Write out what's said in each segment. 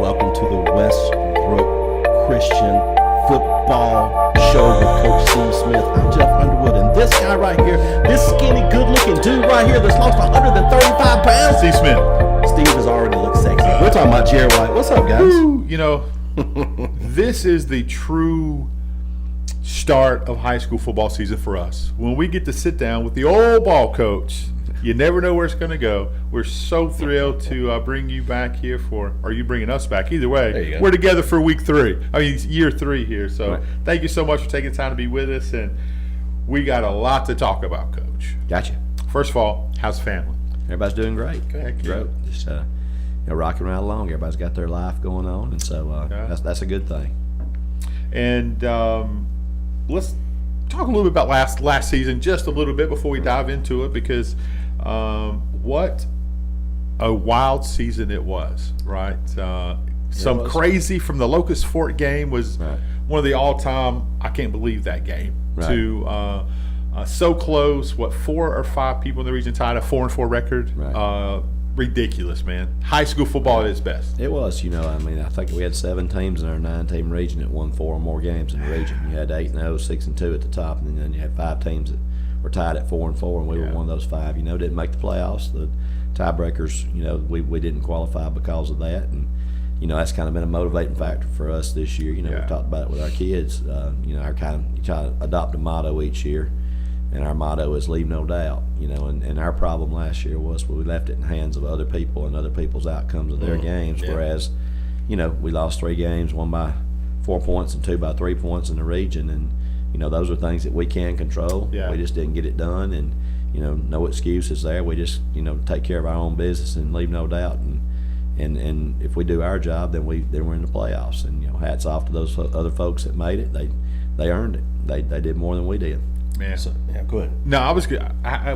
Welcome to the Westbrook Christian Football Show with Coach C. Smith. I'm Jeff Underwood, and this guy right here, this skinny, good-looking dude right here that's lost 135 pounds. C. Smith. Steve has already looked sexy. We're talking about Jerry White. What's up, guys? Woo, you know, this is the true start of high school football season for us. When we get to sit down with the old ball coach, you never know where it's going to go. We're so thrilled to bring you back here for, or you bringing us back. Either way, we're together for year 3 here. So Thank you so much for taking the time to be with us. And we got a lot to talk about, Coach. Gotcha. First of all, how's family? Everybody's doing great. Great. Just rocking right along. Everybody's got their life going on, and so that's a good thing. And let's talk a little bit about last season, just a little bit before we dive into it, because what a wild season it was, right? Some crazy from the Locust Fort game was one of the all-time. I can't believe that game. To so close. 4 or 5 people in the region tied a 4-4 record. Ridiculous, man. High school football at its best. It was, I think we had 7 teams in our 9-team region that won 4 or more games in the region. You had 8-0, 6-2 at the top, and then you had 5 teams that were tied at 4-4, and we were one of those 5. Didn't make the playoffs. The tiebreakers, we didn't qualify because of that, and that's kind of been a motivating factor for us this year. We talked about it with our kids. You try to adopt a motto each year. And our motto is leave no doubt, and our problem last year was we left it in the hands of other people and other people's outcomes of their games, whereas, we lost 3 games, 1 by 4 points and 2 by 3 points in the region, and, those are things that we can control. We just didn't get it done, and, no excuses there. We just, take care of our own business and leave no doubt, and if we do our job, then we're in the playoffs, and, hats off to those other folks that made it. They earned it. They did more than we did. Man. So, go ahead. No, I was good.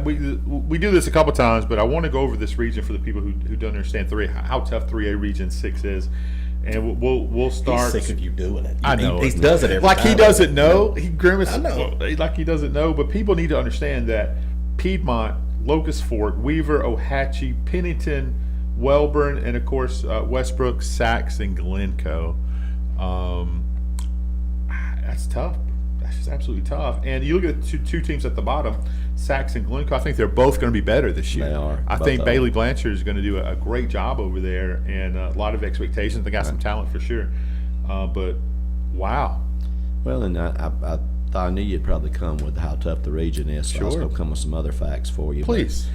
We do this a couple times, but I want to go over this region for the people who don't understand how tough 3A Region 6 is, and we'll start. He's sick of you doing it. I know he does it every time. He doesn't know. He grimaces. I know. Like he doesn't know. But people need to understand that Piedmont, Locust Fort, Weaver, Ohatchee, Pennington, Welborn, and of course Westbrook, Sax, and Glencoe. That's tough. That's just absolutely tough. And you look at the two teams at the bottom, Sax and Glencoe. I think they're both going to be better this year. They are. I think Bailey Blanchard is going to do a great job over there, and a lot of expectations. They got some talent for sure. But wow. Well, and I thought I knew you'd probably come with how tough the region is. So I was going to come with some other facts for you. Please.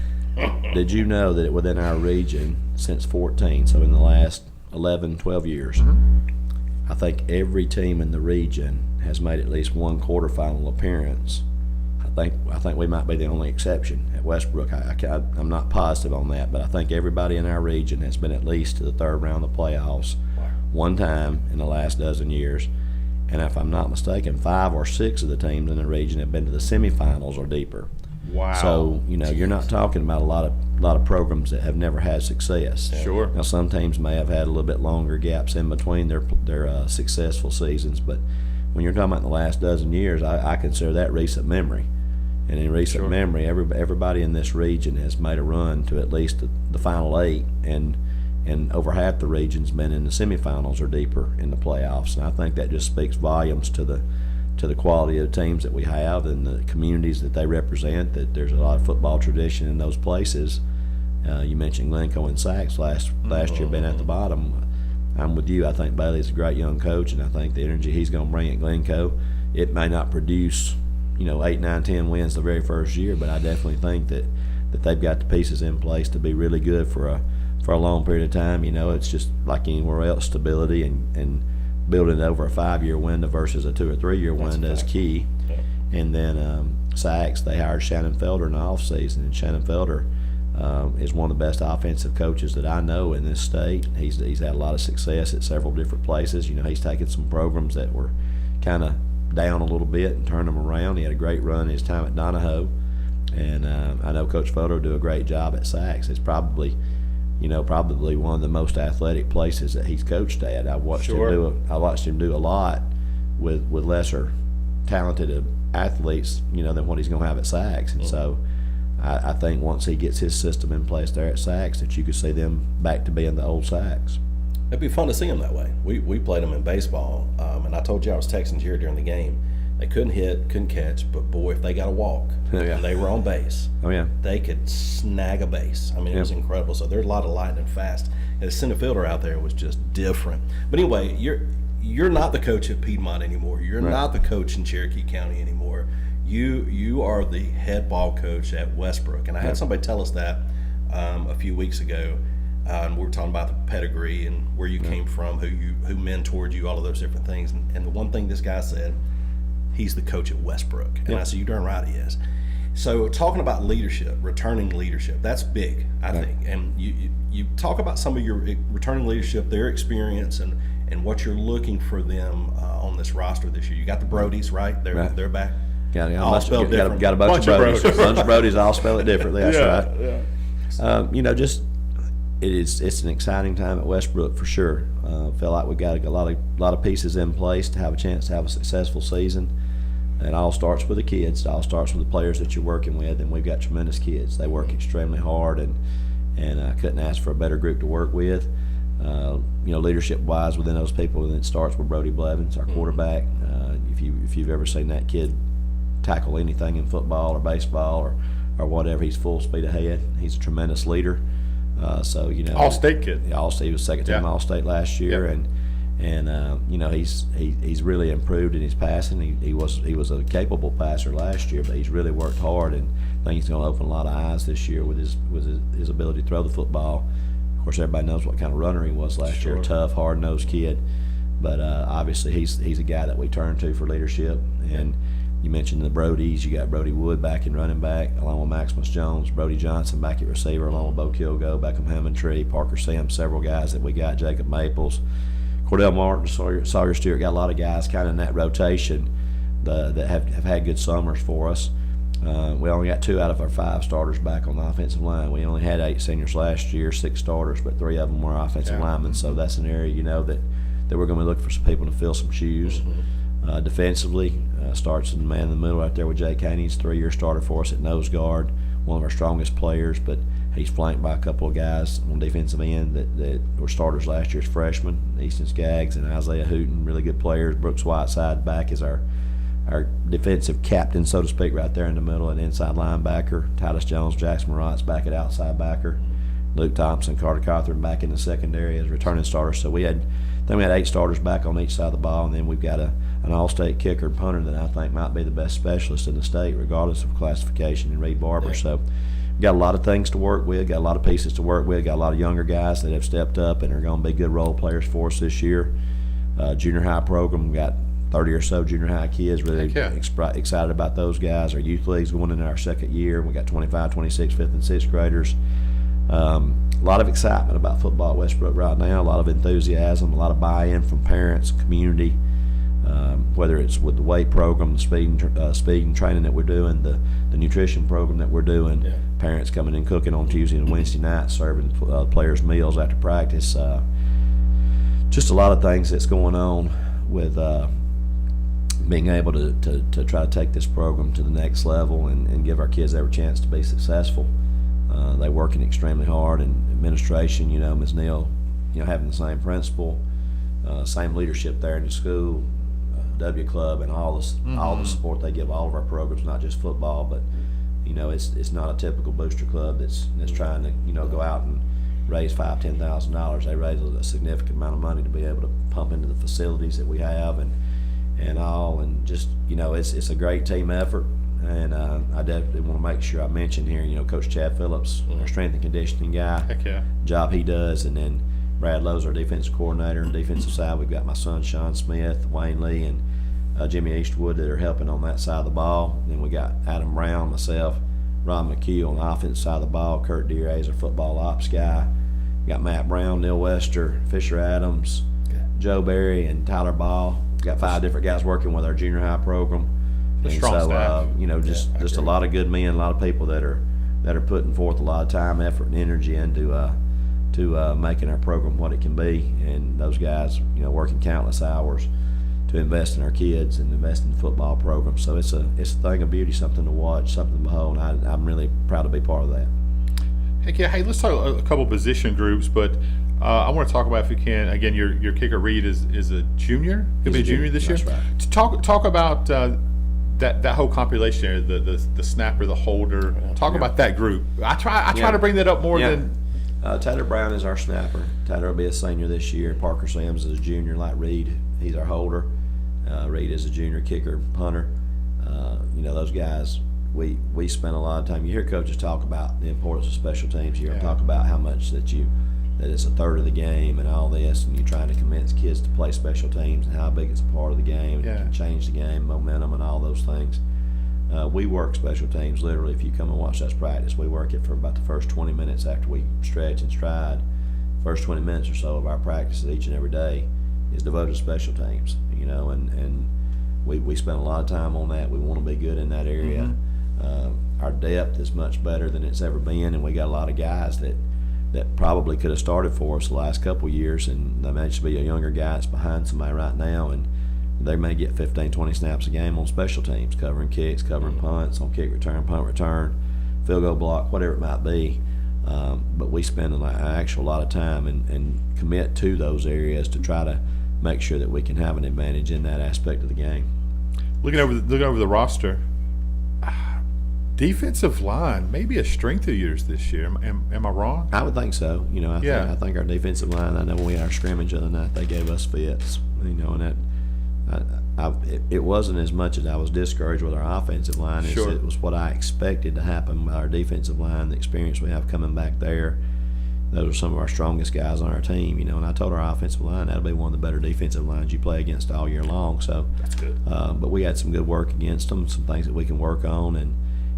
Did you know that within our region since 14, so in the last 11, 12 years, I think every team in the region has made at least 1 quarterfinal appearance. I think we might be the only exception at Westbrook. I'm not positive on that, but I think everybody in our region has been at least to the 3rd round of the playoffs 1 time in the last dozen years. And if I'm not mistaken, 5 or 6 of the teams in the region have been to the semifinals or deeper. Wow. So, you're not talking about a lot of programs that have never had success. Sure. Now, some teams may have had a little bit longer gaps in between their successful seasons, but when you're talking about the last dozen years, I consider that recent memory. And in recent memory, everybody in this region has made a run to at least the final 8, and over half the region's been in the semifinals or deeper in the playoffs. And I think that just speaks volumes to the quality of the teams that we have and the communities that they represent, that there's a lot of football tradition in those places. You mentioned Glencoe and Sachs last year being at the bottom. I'm with you. I think Bailey's a great young coach, and I think the energy he's going to bring at Glencoe, it may not produce, 8, 9, 10 wins the very first year, but I definitely think that they've got the pieces in place to be really good for a long period of time. It's just like anywhere else, stability and building it over a 5-year window versus a 2 or 3 year window is key. Yeah. And then Sachs, they hired Shannon Felder in the offseason, and Shannon Felder is one of the best offensive coaches that I know in this state. He's had a lot of success at several different places. He's taken some programs that were kind of down a little bit and turned them around. He had a great run his time at Donahoe, and I know Coach Felder will do a great job at Sachs. It's probably one of the most athletic places that he's coached at. I watched him do a lot with lesser talented athletes, than what he's going to have at Sachs. And so I think once he gets his system in place there at Sachs, that you could see them back to being the old Sachs. It'd be fun to see them that way. We played them in baseball, and I told you I was texting Jerry during the game. They couldn't hit, couldn't catch, but boy, if they got a walk and they were on base, they could snag a base. It was incredible. So there's a lot of lightning fast. And the center fielder out there was just different. But anyway, you're not the coach at Piedmont anymore. You're not the coach in Cherokee County anymore. You are the head ball coach at Westbrook. And I had somebody tell us that a few weeks ago. And we were talking about the pedigree and where you came from, who mentored you, all of those different things. And the one thing this guy said, he's the coach at Westbrook. And I said, you're darn right he is. So talking about leadership, returning leadership, that's big, I think. And you talk about some of your returning leadership, their experience, and what you're looking for them on this roster this year. You got the Brodies, right? They're back. Got a bunch of Brodies. A bunch of Brodies, all spell it differently. That's right. Yeah. It's an exciting time at Westbrook for sure. Feel like we got a lot of pieces in place to have a chance to have a successful season. It all starts with the kids. It all starts with the players that you're working with, and we've got tremendous kids. They work extremely hard, and I couldn't ask for a better group to work with. Leadership-wise within those people, and it starts with Brody Blevins, our quarterback. If you've ever seen that kid tackle anything in football or baseball or whatever, he's full speed ahead. He's a tremendous leader. All-state kid. He was second-team All-State last year, and he's really improved in his passing. He was a capable passer last year, but he's really worked hard, and I think he's going to open a lot of eyes this year with his ability to throw the football. Of course, everybody knows what kind of runner he was last year. Tough, hard-nosed kid, but obviously he's a guy that we turn to for leadership. And you mentioned the Brodies. You got Brody Wood back in running back, along with Maximus Jones. Brody Johnson back at receiver, along with Bo Kilgo, Beckham Hammondtree, Parker Sims, several guys that we got, Jacob Maples, Cordell Martin, Sawyer Stewart. Got a lot of guys kind of in that rotation that have had good summers for us. We only got 2 out of our 5 starters back on the offensive line. We only had 8 seniors last year, 6 starters, but 3 of them were offensive linemen. So that's an area, that we're going to be looking for some people to fill some shoes. Defensively, starts in the man in the middle right there with Jay Caney. He's a 3-year starter for us at nose guard, one of our strongest players, but he's flanked by a couple of guys on defensive end that were starters last year as freshmen, Easton Skaggs and Isaiah Hooten, really good players. Brooks Whiteside back is our defensive captain, so to speak, right there in the middle, and inside linebacker. Titus Jones, Jackson Morat's back at outside backer. Luke Thompson, Carter Cawthorn back in the secondary as returning starters. So we had 8 starters back on each side of the ball, and then we've got an all-state kicker and punter that I think might be the best specialist in the state, regardless of classification, in Reed Barber. Yeah. So we've got a lot of things to work with, got a lot of pieces to work with, got a lot of younger guys that have stepped up and are going to be good role players for us this year. Junior high program, we got 30 or so junior high kids, really excited about those guys. Our youth league's going into our 2nd year. We got 25, 26, 5th and 6th graders. A lot of excitement about football at Westbrook right now, a lot of enthusiasm, a lot of buy-in from parents, community, whether it's with the weight program, the speed and training that we're doing, the nutrition program that we're doing, parents coming in cooking on Tuesday and Wednesday nights, serving players meals after practice. Just a lot of things that's going on with being able to try to take this program to the next level and give our kids every chance to be successful. They're working extremely hard, and administration, Ms. Neal, having the same principal, same leadership there in the school, W Club, and all the support they give all of our programs, not just football, but You know, it's not a typical booster club that's trying to, you know, go out and raise $5,000-$10,000. They raise a significant amount of money to be able to pump into the facilities that we have and all, and just, you know, it's a great team effort. And I definitely want to make sure I mention here, you know, Coach Chad Phillips, our strength and conditioning guy, Heck yeah. job he does, and then Brad Lowe's our defensive coordinator. On the defensive side, we've got my son Sean Smith, Wayne Lee, and Jimmy Eastwood that are helping on that side of the ball. Then we got Adam Brown, myself, Ron McKeel on the offensive side of the ball. Kurt Deere is our football ops guy. We got Matt Brown, Neil Wester, Fisher Adams, Joe Berry, and Tyler Ball. We got 5 different guys working with our junior high program. And strong so, staff. you know, just a lot of good men, a lot of people that are putting forth a lot of time, effort, and energy into making our program what it can be. And those guys, you know, working countless hours to invest in our kids and invest in the football program. So it's a thing of beauty, something to watch, something to behold. And I'm really proud to be part of that. Heck yeah. Hey, let's talk a couple position groups, but I want to talk about, if you can, again, your kicker Reed is a junior. He'll be a junior this year. That's right. To talk about that whole compilation area, the snapper, the holder. Talk about that group. I try to bring that up more than. Taylor Brown is our snapper. Taylor will be a senior this year. Parker Sims is a junior, like Reed. He's our holder. Reed is a junior kicker, punter. You know, those guys. We spend a lot of time. You hear coaches talk about the importance of special teams. You hear them talk about how much that it's a third of the game and all this, and you're trying to convince kids to play special teams and how big it's a part of the game. And it can change the game, momentum, and all those things. We work special teams literally. If you come and watch us practice, we work it for about the first 20 minutes after we stretch and stride. First 20 minutes or so of our practices each and every day is devoted to special teams. You know, and we spend a lot of time on that. We want to be good in that area. Mm-hmm. Our depth is much better than it's ever been, and we got a lot of guys that probably could have started for us the last couple of years, and there may just be a younger guy that's behind somebody right now, and they may get 15, 20 snaps a game on special teams, covering kicks, covering punts, on kick return, punt return, field goal block, whatever it might be. But we spend an actual lot of time and commit to those areas to try to make sure that we can have an advantage in that aspect of the game. Looking over the roster, defensive line may be a strength of yours this year. Am I wrong? I would think so. You know, I think our defensive line. I know when we had our scrimmage the other night, they gave us fits. You know, and it wasn't as much as I was discouraged with our offensive line. Sure. It was what I expected to happen with our defensive line, the experience we have coming back there. Those are some of our strongest guys on our team, you know. And I told our offensive line that'll be one of the better defensive lines you play against all year long. So that's good. But we had some good work against them, some things that we can work on, and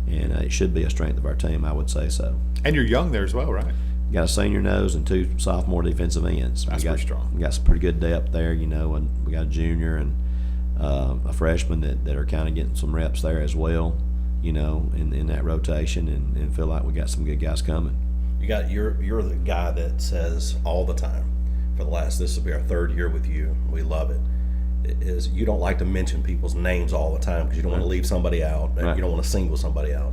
it should be a strength of our team, I would say so. And you're young there as well, right? Got a senior nose and 2 sophomore defensive ends. That's pretty strong. We got some pretty good depth there, you know, and we got a junior and a freshman that are kind of getting some reps there as well, you know, in that rotation, and feel like we got some good guys coming. You're the guy that says all the time, this will be our 3rd year with you, we love it, is you don't like to mention people's names all the time because you don't want to leave somebody out, and you don't want to single somebody out.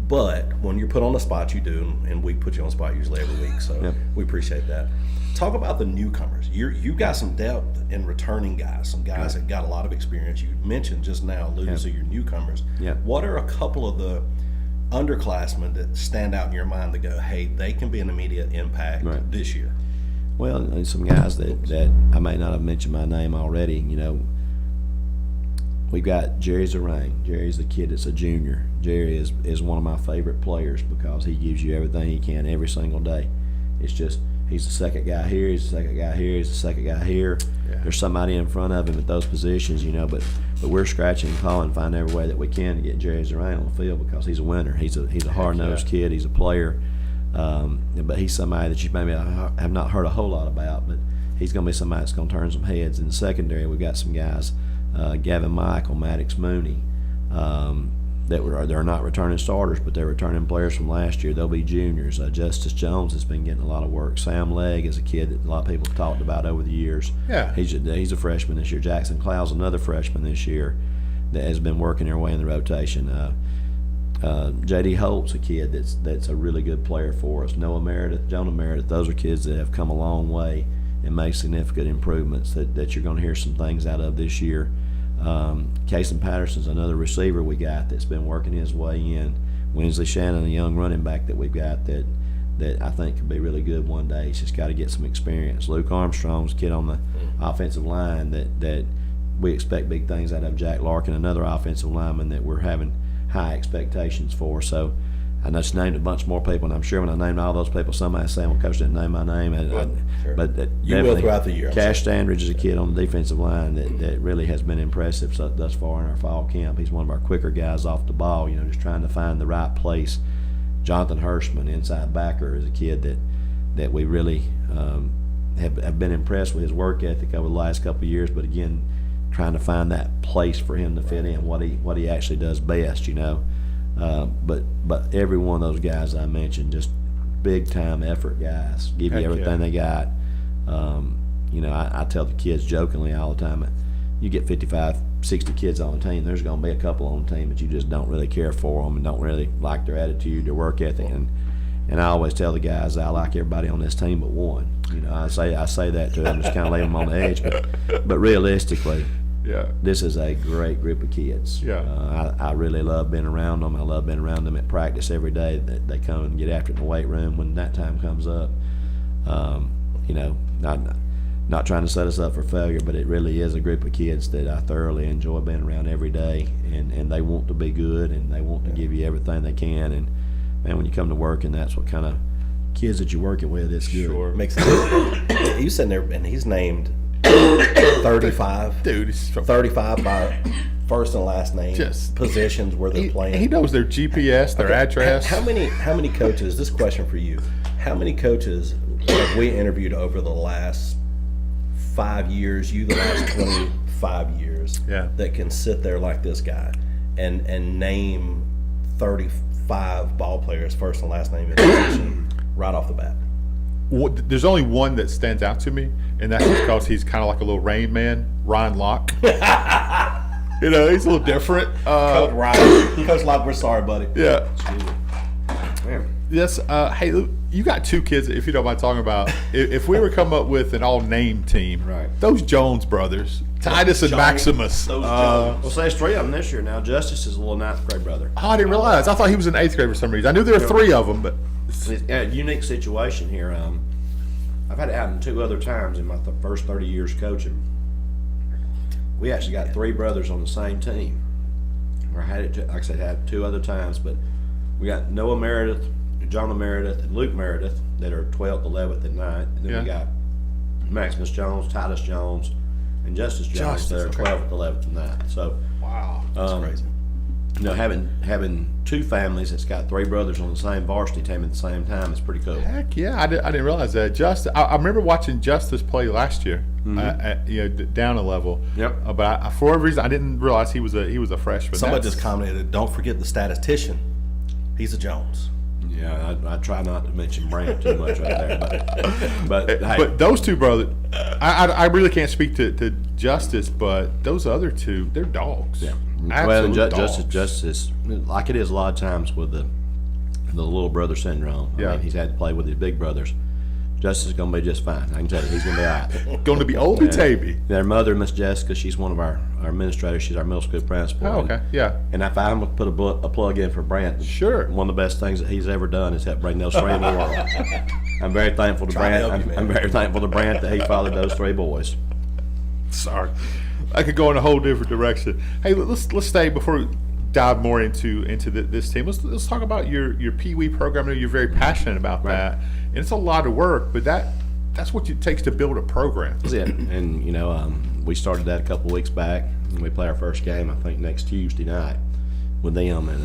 But when you're put on the spot, you do, and we put you on the spot usually every week, so we appreciate that. Talk about the newcomers. You got some depth in returning guys, some guys that got a lot of experience. You mentioned just now, alluding to your newcomers. What are a couple of the underclassmen that stand out in your mind to go, hey, they can be an immediate impact this year? Well, some guys that I may not have mentioned my name already, you know. We've got Jerry Zarang. Jerry's the kid that's a junior. Jerry is one of my favorite players because he gives you everything he can every single day. It's just he's the second guy here, he's the second guy here, he's the second guy here. There's somebody in front of him at those positions, you know, but we're scratching and clawing, finding every way that we can to get Jerry Zarang on the field because he's a winner. He's a hard-nosed kid. He's a player. But he's somebody that you maybe have not heard a whole lot about, but he's going to be somebody that's going to turn some heads. In the secondary, we've got some guys, Gavin Michael, Maddox Mooney, they're not returning starters, but they're returning players from last year. They'll be juniors. Justice Jones has been getting a lot of work. Sam Legg is a kid that a lot of people have talked about over the years. He's a freshman this year. Jackson Clow's another freshman this year that has been working their way in the rotation. J.D. Holt's a kid that's a really good player for us. Noah Meredith, Jonah Meredith, those are kids that have come a long way and made significant improvements that you're going to hear some things out of this year. Cason Patterson's another receiver we got that's been working his way in. Winsley Shannon, a young running back that we've got that I think could be really good one day. He's just got to get some experience. Luke Armstrong's a kid on the offensive line that we expect big things out of. Jack Larkin, another offensive lineman that we're having high expectations for. So I just named a bunch more people, and I'm sure when I named all those people, somebody saying, well, Coach didn't name my name. Sure. But you will throughout the year. Cash Standridge is a kid on the defensive line that really has been impressive thus far in our fall camp. He's one of our quicker guys off the ball, just trying to find the right place. Jonathan Hirschman, inside backer, is a kid that we really have been impressed with his work ethic over the last couple of years, but again, trying to find that place for him to fit in, what he actually does best, But every one of those guys I mentioned, just big time effort guys, give you everything they got. I tell the kids jokingly all the time, you get 55, 60 kids on a team, there's going to be a couple on the team that you just don't really care for them and don't really like their attitude, their work ethic, and I always tell the guys I like everybody on this team but one. I say that to them, just kind of lay them on the edge, but realistically, this is a great group of kids. I really love being around them. I love being around them at practice every day. They come and get after it in the weight room when that time comes up. Not trying to set us up for failure, but it really is a group of kids that I thoroughly enjoy being around every day, and they want to be good, and they want to give you everything they can. And man, when you come to work, and that's what kind of kids that you're working with, it's good. Sure. Makes sense. He's sitting there, and he's named 35. Dude, he's 35 by first and last name, positions where they're playing. He knows their GPS, their address. How many coaches, this question for you, how many coaches have we interviewed over the last 5 years, the last 25 years, that can sit there like this guy and name 35 ball players, first and last name in position right off the bat? There's only one that stands out to me, and that's because he's kind of like a little Rain Man, Ryan Locke. He's a little different. Coach Locke, we're sorry, buddy. Yeah. Yes. Hey, you got two kids, if you don't mind talking about. If we were come up with an all-name team, right? Those Jones brothers, Titus and Maximus. Well, there's three of them this year now. Justice is a little ninth grade brother. Oh, I didn't realize. I thought he was in eighth grade for some reason. I knew there were three of them, but it's a unique situation here. I've had it happen 2 other times in my first 30 years coaching. We actually got 3 brothers on the same team. Or I had it, like I said, had 2 other times, but we got Noah Meredith, Jonah Meredith, and Luke Meredith that are 12th, 11th, and 9th. And then we got Maximus Jones, Titus Jones, and Justice Jones that are 12th, 11th, and 9th. So, wow, that's crazy. Having 2 families that's got 3 brothers on the same varsity team at the same time is pretty cool. Heck yeah, I didn't realize that. I remember watching Justice play last year, down a level. Yep. But for whatever reason, I didn't realize he was a freshman. Somebody just commented, "Don't forget the statistician. He's a Jones." Yeah, I try not to mention Brant too much right there, but hey. But those 2 brothers, I really can't speak to Justice, but those other 2, they're dogs. Yeah. Absolute well, dogs. Justice, like it is a lot of times with the little brother syndrome. I mean, he's had to play with his big brothers. Justice is going to be just fine. I can tell you, he's going to be all right. Going to be oldie tabby. Their mother, Miss Jessica, she's one of our administrators. She's our middle school principal. Oh, okay, yeah. And if I'm going to put a plug in for Brant, sure. One of the best things that he's ever done is help bring those 3 in the world. I'm very thankful to Brant. I'm very thankful to Brant that he fathered those 3 boys. Sorry, I could go in a whole different direction. Hey, let's stay before we dive more into this team. Let's talk about your Pee Wee program. I know you're very passionate about that, and it's a lot of work, but that's what it takes to build a program. That's it. And we started that a couple of weeks back, and we play our first game I think next Tuesday night with them, and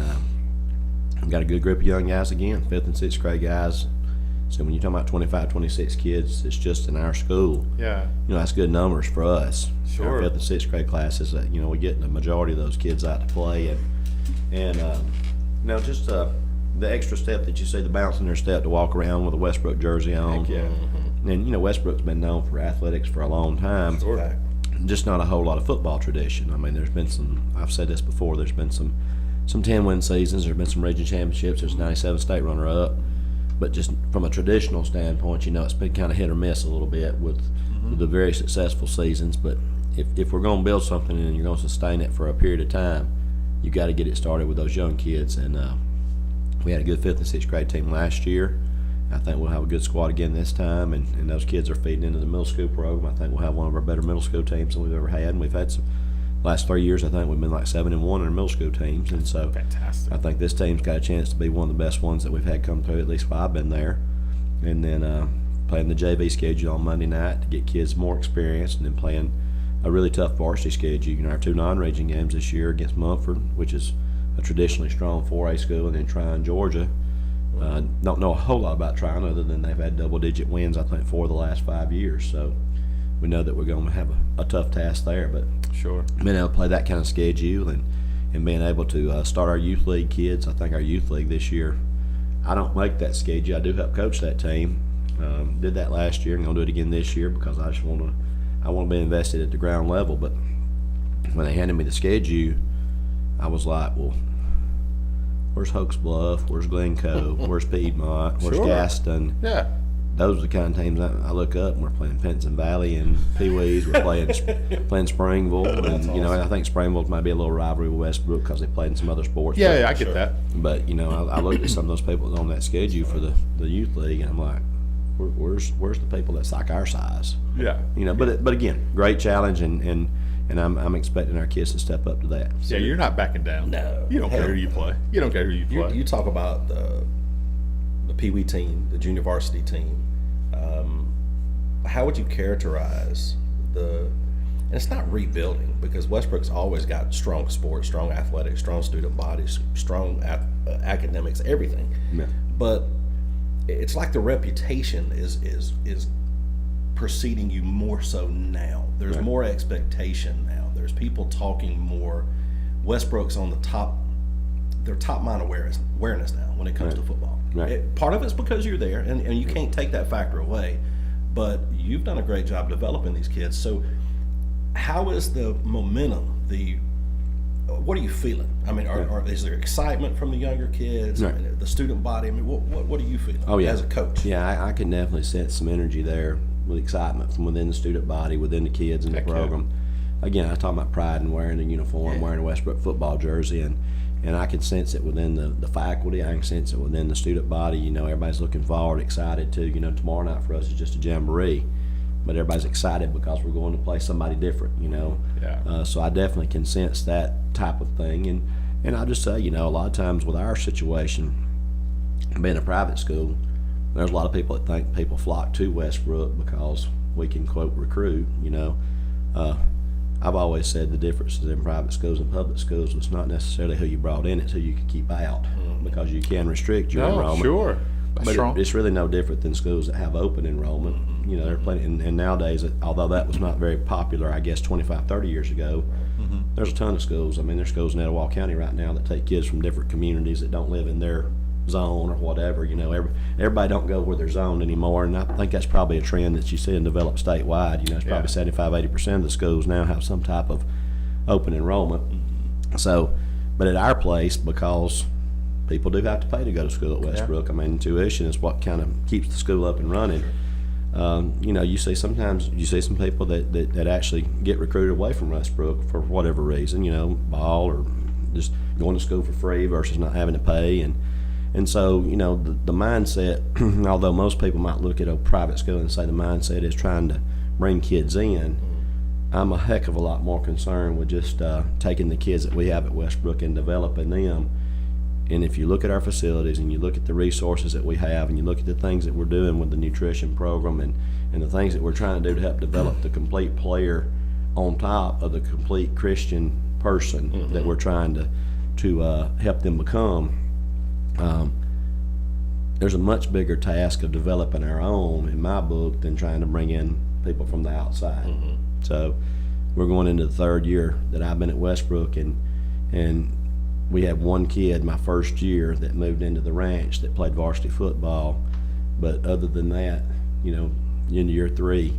we've got a good group of young guys again, 5th and 6th grade guys. So when you're talking about 25, 26 kids, it's just in our school. Yeah. That's good numbers for us. Sure. Our 5th and 6th grade classes, we get the majority of those kids out to play, and just the extra step that you see, the bouncing their step to walk around with a Westbrook jersey on. Heck yeah. And Westbrook's been known for athletics for a long time. Sure. Just not a whole lot of football tradition. I mean, there's been some. I've said this before. There's been some 10-win seasons. There's been some region championships. There's 97 state runner-up. But just from a traditional standpoint, it's been kind of hit or miss a little bit with the very successful seasons. But if we're going to build something and you're going to sustain it for a period of time, you got to get it started with those young kids. And We had a good 5th and 6th grade team last year. I think we'll have a good squad again this time, and those kids are feeding into the middle school program. I think we'll have one of our better middle school teams than we've ever had, and we've had some. Last 3 years, I think we've been like 7-1 in our middle school teams, and so fantastic. I think this team's got a chance to be one of the best ones that we've had come through, at least while I've been there. And then playing the JV schedule on Monday night to get kids more experience, and then playing a really tough varsity schedule. You know, our 2 non-region games this year against Mumford, which is a traditionally strong 4A school, and then Tryon, Georgia. Don't know a whole lot about Tryon other than they've had double-digit wins, I think, 4 of the last 5 years. So we know that we're going to have a tough task there, but sure, being able to play that kind of schedule and being able to start our youth league kids. I think our youth league this year, I don't make that schedule. I do help coach that team. Did that last year and going to do it again this year because I just want to be invested at the ground level. But when they handed me the schedule, I was like, well, where's Hoax Bluff? Where's Glencoe? Where's Piedmont? Where's Sure. Gaston? yeah. Those are the kind of teams I look up, and we're playing Penson Valley and Pee Wees. We're playing Springville, and you know, I think Springville might be a little rivalry with Westbrook because they played in some other sports. Yeah, I get that. But you know, I looked at some of those people on that schedule for the youth league, and I'm like, where's the people that's like our size? Yeah. You know, but again, great challenge, and I'm expecting our kids to step up to that. Yeah, you're not backing down. No. You don't care who you play. You don't care who you play. You talk about the Pee Wee team, the junior varsity team. How would you characterize and it's not rebuilding because Westbrook's always got strong sports, strong athletics, strong student bodies, strong academics, everything. Yeah. But it's like the reputation is preceding you more so now. There's Right. more expectation now. There's people talking more. Westbrook's on the top. Their top mind awareness now when it comes to football. Right. Part of it's because you're there, and you can't take that factor away. But you've done a great job developing these kids. So, how is the momentum? What are you feeling? I mean, is there excitement from the younger kids? Right. I mean, the student body. I mean, what are you feeling? Oh, yeah. As a coach. Yeah, I can definitely sense some energy there with excitement from within the student body, within the kids in the Heck yeah. program. Again, I talk about pride in wearing a uniform, wearing a Westbrook football jersey, and I can sense it within the faculty. I can sense it within the student body. You know, everybody's looking forward, excited to. You know, tomorrow night for us is just a jamboree, but everybody's excited because we're going to play somebody different. You know, Yeah. so I definitely can sense that type of thing, and I'll just say, you know, a lot of times with our situation, being a private school, there's a lot of people that think people flock to Westbrook because we can quote recruit. You know, I've always said the differences in private schools and public schools was not necessarily who you brought in, it's who you could keep out because you can restrict your enrollment. Sure. That's But strong. it's really no different than schools that have open enrollment. You know, they're playing, and nowadays, although that was not very popular, I guess 25, 30 years ago, there's a ton of schools. I mean, there's schools in Etowah County right now that take kids from different communities that don't live in their zone or whatever. You know, everybody don't go where they're zoned anymore, and I think that's probably a trend that you see and develop statewide. You know, it's probably 75-80% of the schools now have some type of open enrollment. So, but at our place, because people do have to pay to go to school at Westbrook, I mean, tuition is what kind of keeps the school up and running. You know, you see some people that actually get recruited away from Westbrook for whatever reason, you know, ball or just going to school for free versus not having to pay. And so, you know, the mindset, although most people might look at a private school and say the mindset is trying to bring kids in, I'm a heck of a lot more concerned with just taking the kids that we have at Westbrook and developing them. And if you look at our facilities and you look at the resources that we have and you look at the things that we're doing with the nutrition program and the things that we're trying to do to help develop the complete player on top of the complete Christian person that we're trying to help them become, there's a much bigger task of developing our own, in my book, than trying to bring in people from the outside. So we're going into the third year that I've been at Westbrook, and we had one kid my first year that moved into the ranch that played varsity football. But other than that, you know, into year 3,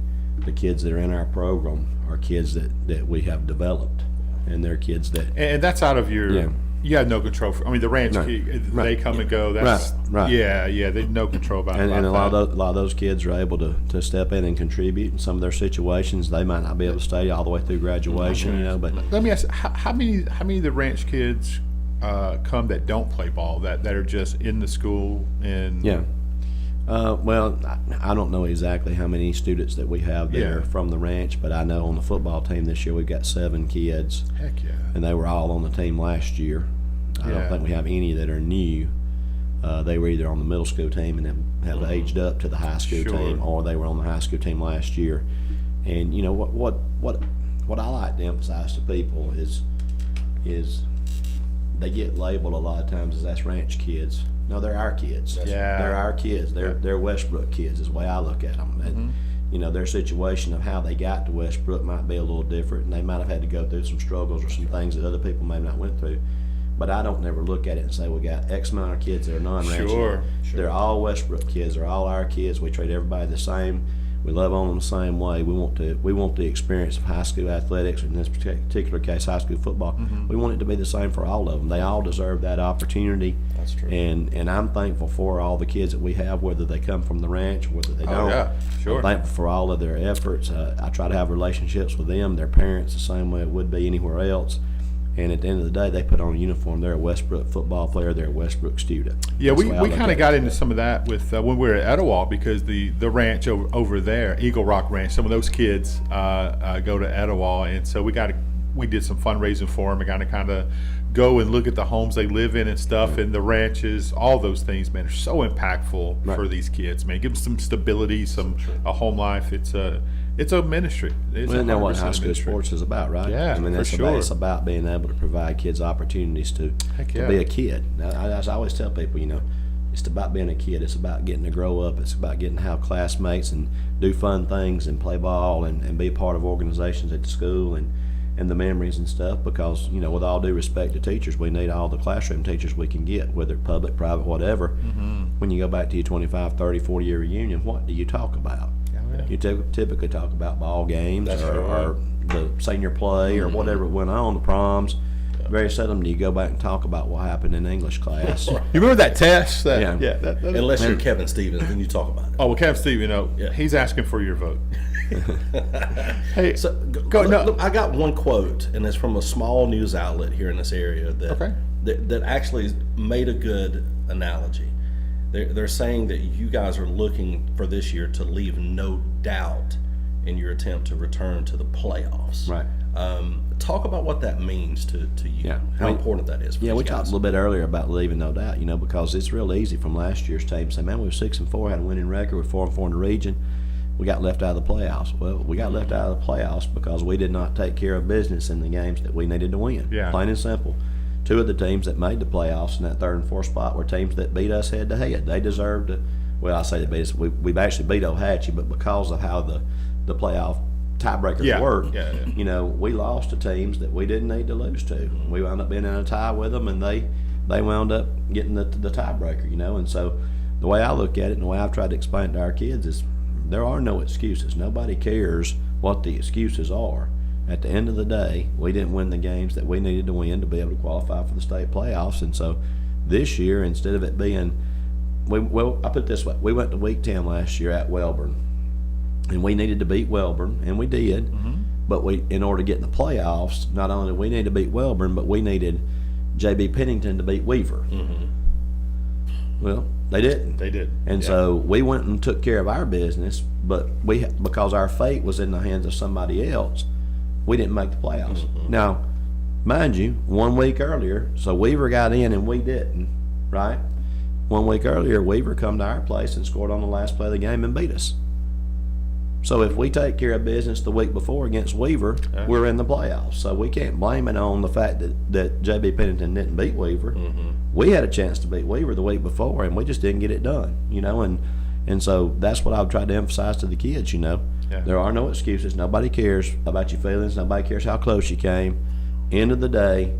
the kids that are in our program are kids that we have developed, and they're kids that. And that's out of your. You have no control. The ranch, they come and go. That's right. Yeah, they have no control about And a lot that. of those kids are able to step in and contribute in some of their situations. They might not be able to stay all the way through graduation, you know. But Let me ask, how many of the ranch kids come that don't play ball, that are just in the school and Yeah. Well, I don't know exactly how many students that we have there from the ranch, but I know on the football team this year we've got 7 kids. Heck yeah. And they were all on the team last year. I don't think we have any that are new. They were either on the middle school team and have aged up to the high school team, or they were on the high school team last year. And you know what I like to emphasize to people is they get labeled a lot of times as that's ranch kids. No, they're our kids. They're our kids. They're Westbrook kids is the way I look at them. And, you know, their situation of how they got to Westbrook might be a little different, and they might have had to go through some struggles or some things that other people may not went through. But I don't never look at it and say we got X amount of kids that are non-ranch. Sure. They're all Westbrook kids. They're all our kids. We treat everybody the same. We love on them the same way. We want the experience of high school athletics, in this particular case, high school football. We want it to be the same for all of them. They all deserve that opportunity. That's true. And I'm thankful for all the kids that we have, whether they come from the ranch or whether they don't. Yeah, sure. I'm thankful for all of their efforts. I try to have relationships with them, their parents, the same way it would be anywhere else. And at the end of the day, they put on a uniform. They're a Westbrook football player. They're a Westbrook student. Yeah, That's we the way I look kind of at got it. into some of that with when we were at Etowah, because the ranch over there, Eagle Rock Ranch, some of those kids go to Etowah, and so we did some fundraising for them and kind of go and look at the homes they live in and stuff, and the ranches, all those things, man, are so impactful for these kids, man. Give them some stability, a home life. It's a ministry. It's Well, that's what 100% high school ministry. sports is about, right? Yeah, I mean, for that's sure. it's about being able to provide kids opportunities to yeah. be a kid. As I always tell people, you know, it's about being a kid. It's about getting to grow up. It's about getting to have classmates and do fun things and play ball and be a part of organizations at the school and the memories and stuff, because, you know, with all due respect to teachers, we need all the classroom teachers we can get, whether public, private, whatever. When you go back to your 25, 30, 40-year reunion, what do you talk about? You typically talk about ball games or the senior play or whatever went on, the proms. Very seldom do you go back and talk about what happened in English class. You remember that test? Yeah. Unless you're Kevin Stevens, then you talk about it. Oh, well, Kevin Steve, you know, he's asking for your vote. Hey, So go. No, look, I got one quote, and it's from a small news outlet here in this area that actually made a good analogy. They're saying that you guys are looking for this year to leave no doubt in your attempt to return to the playoffs. Right. Talk about what that means to you. Yeah. How important that is for Yeah, these we guys. talked a little bit earlier about leaving no doubt, you know, because it's real easy from last year's tape to say, man, we were 6-4, had a winning record, we're 4-4 in the region. We got left out of the playoffs. Well, we got left out of the playoffs because we did not take care of business in the games that we needed to win. Yeah. Plain and simple. 2 of the teams that made the playoffs in that 3rd and 4th spot were teams that beat us head to head. They deserved to. Well, I say they beat us. We've actually beat Ohatchee, but because of how the playoff tiebreakers work, you know, we lost to teams that we didn't need to lose to. We wound up being in a tie with them, and they wound up getting the tiebreaker. You know, and so the way I look at it, and the way I've tried to explain it to our kids is, there are no excuses. Nobody cares what the excuses are. At the end of the day, we didn't win the games that we needed to win to be able to qualify for the state playoffs. And so this year, instead of it being, I put it this way, we went to week 10 last year at Welborn, and we needed to beat Welborn, and we did. But in order to get in the playoffs, not only did we need to beat Welborn, but we needed J.B. Pennington to beat Weaver. Well, they didn't. They did. And so we went and took care of our business, but because our fate was in the hands of somebody else, we didn't make the playoffs. Now, mind you, 1 week earlier, so Weaver got in and we didn't, right? 1 week earlier, Weaver come to our place and scored on the last play of the game and beat us. So if we take care of business the week before against Weaver, we're in the playoffs. So we can't blame it on the fact that J.B. Pennington didn't beat Weaver. We had a chance to beat Weaver the week before, and we just didn't get it done, you know. And so that's what I've tried to emphasize to the kids, you know. There are no excuses. Nobody cares about your feelings. Nobody cares how close you came. End of the day,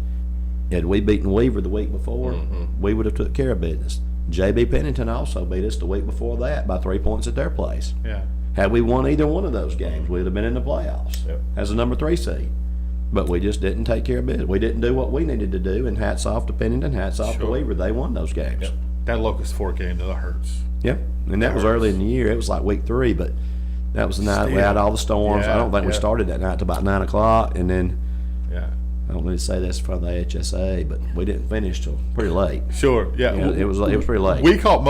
had we beaten Weaver the week before, we would have took care of business. J.B. Pennington also beat us the week before that by 3 points at their place. Had we won either one of those games, we'd have been in the playoffs as a number 3 seed. But we just didn't take care of business. We didn't do what we needed to do, and hats off to Pennington, hats off to Weaver. They won those games. That Locust Fork game, though, hurts. And that was early in the year. It was like week 3, but that was the night we had all the storms. I don't think we started that night till about 9 o'clock, and then I don't need to say this from the HSA, but we didn't finish till pretty late. Sure, yeah. It was pretty late. We caught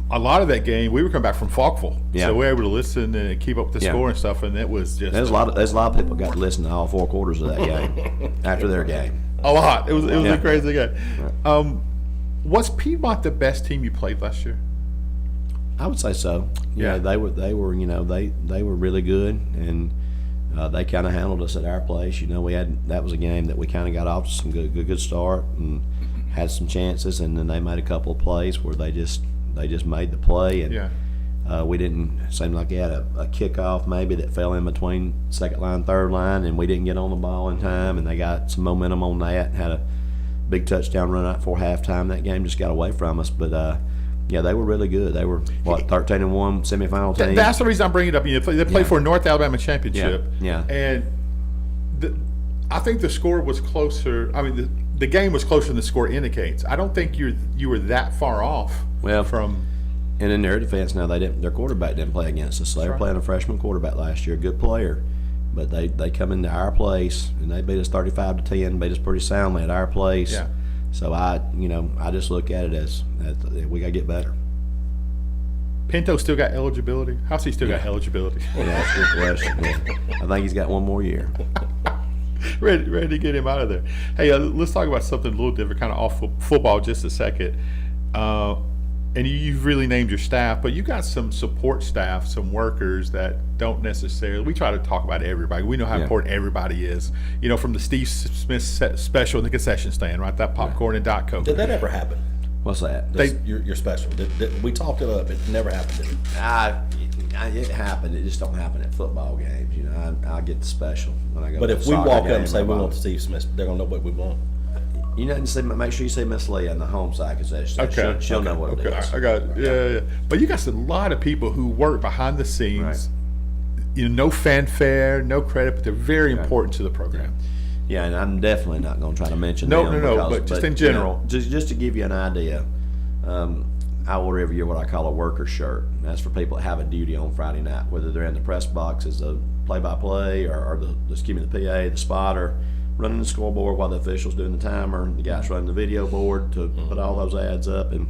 a lot of that game. We were coming back from Falkville, so we were able to listen and keep up with the score and stuff. And it was just there's a lot of people got to listen to all 4 quarters of that game after their game. A lot. It was a crazy game. Right. Was Piedmont the best team you played last year? I would say so. Yeah, they were. They were really good, and they kind of handled us at our place. That was a game that we kind of got off to some good start and had some chances, and then they made a couple of plays where they just made the play, and we didn't seem like we had a kickoff maybe that fell in between second line, third line, and we didn't get on the ball in time, and they got some momentum on that and had a big touchdown run out before halftime. That game just got away from us, but they were really good. They were 13-1 semifinal team. That's the reason I'm bringing it up. They played for a North Alabama championship. Yeah. And I think the score was closer. I mean, the game was closer than the score indicates. I don't think you were that far off. From. And in their defense, now their quarterback didn't play against us. So they were playing a freshman quarterback last year, a good player. But they come into our place and they beat us 35-10, beat us pretty soundly at our place. Yeah. So I just look at it as we got to get better. Pinto still got eligibility? How's he still got eligibility? Yeah, that's a good question. Yeah. I think he's got one more year. ready to get him out of there. Hey, let's talk about something a little different, kind of off football just a second. And you've really named your staff, but you got some support staff, some workers that don't necessarily. We try to talk about everybody. We know how important everybody is. From the Steve Smith special in the concession stand, right? That popcorn and Dot Coke. Did that ever happen? What's that? Your special. We talked it up. It never happened, did it? It happened. It just don't happen at football games. I get the special when I go. But to if a we soccer walk up game and say we want Steve Smith, they're gonna know what we want. Make sure you see Miss Leah on the home side concession. Okay. She'll know what it is. I got it. Yeah. But you got a lot of people who work behind the scenes. Right. No fanfare, no credit, but they're very important to the program. Yeah, and I'm definitely not going to try to mention them. No, but just in general. Just to give you an idea, I order every year what I call a worker shirt. And that's for people that have a duty on Friday night, whether they're in the press box as a play-by-play or the PA, the spotter, running the scoreboard while the official's doing the timer, the guys running the video board to put all those ads up, and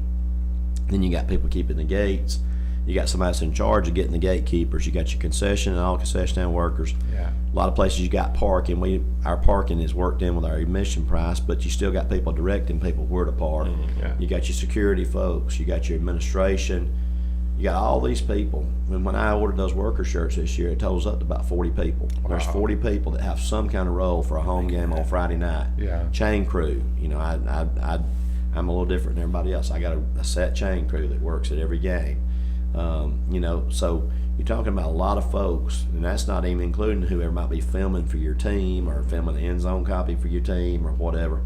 then you got people keeping the gates. You got somebody that's in charge of getting the gatekeepers. You got your concession and all concession stand workers. Yeah. A lot of places you got parking. Our parking is worked in with our admission price, but you still got people directing people where to park. You got your security folks. You got your administration. You got all these people. And when I ordered those worker shirts this year, it totals up to about 40 people. Wow. There's 40 people that have some kind of role for a home game on Friday night. Yeah. Chain crew. I'm a little different than everybody else. I got a set chain crew that works at every game. So you're talking about a lot of folks, and that's not even including whoever might be filming for your team or filming the end zone copy for your team or whatever.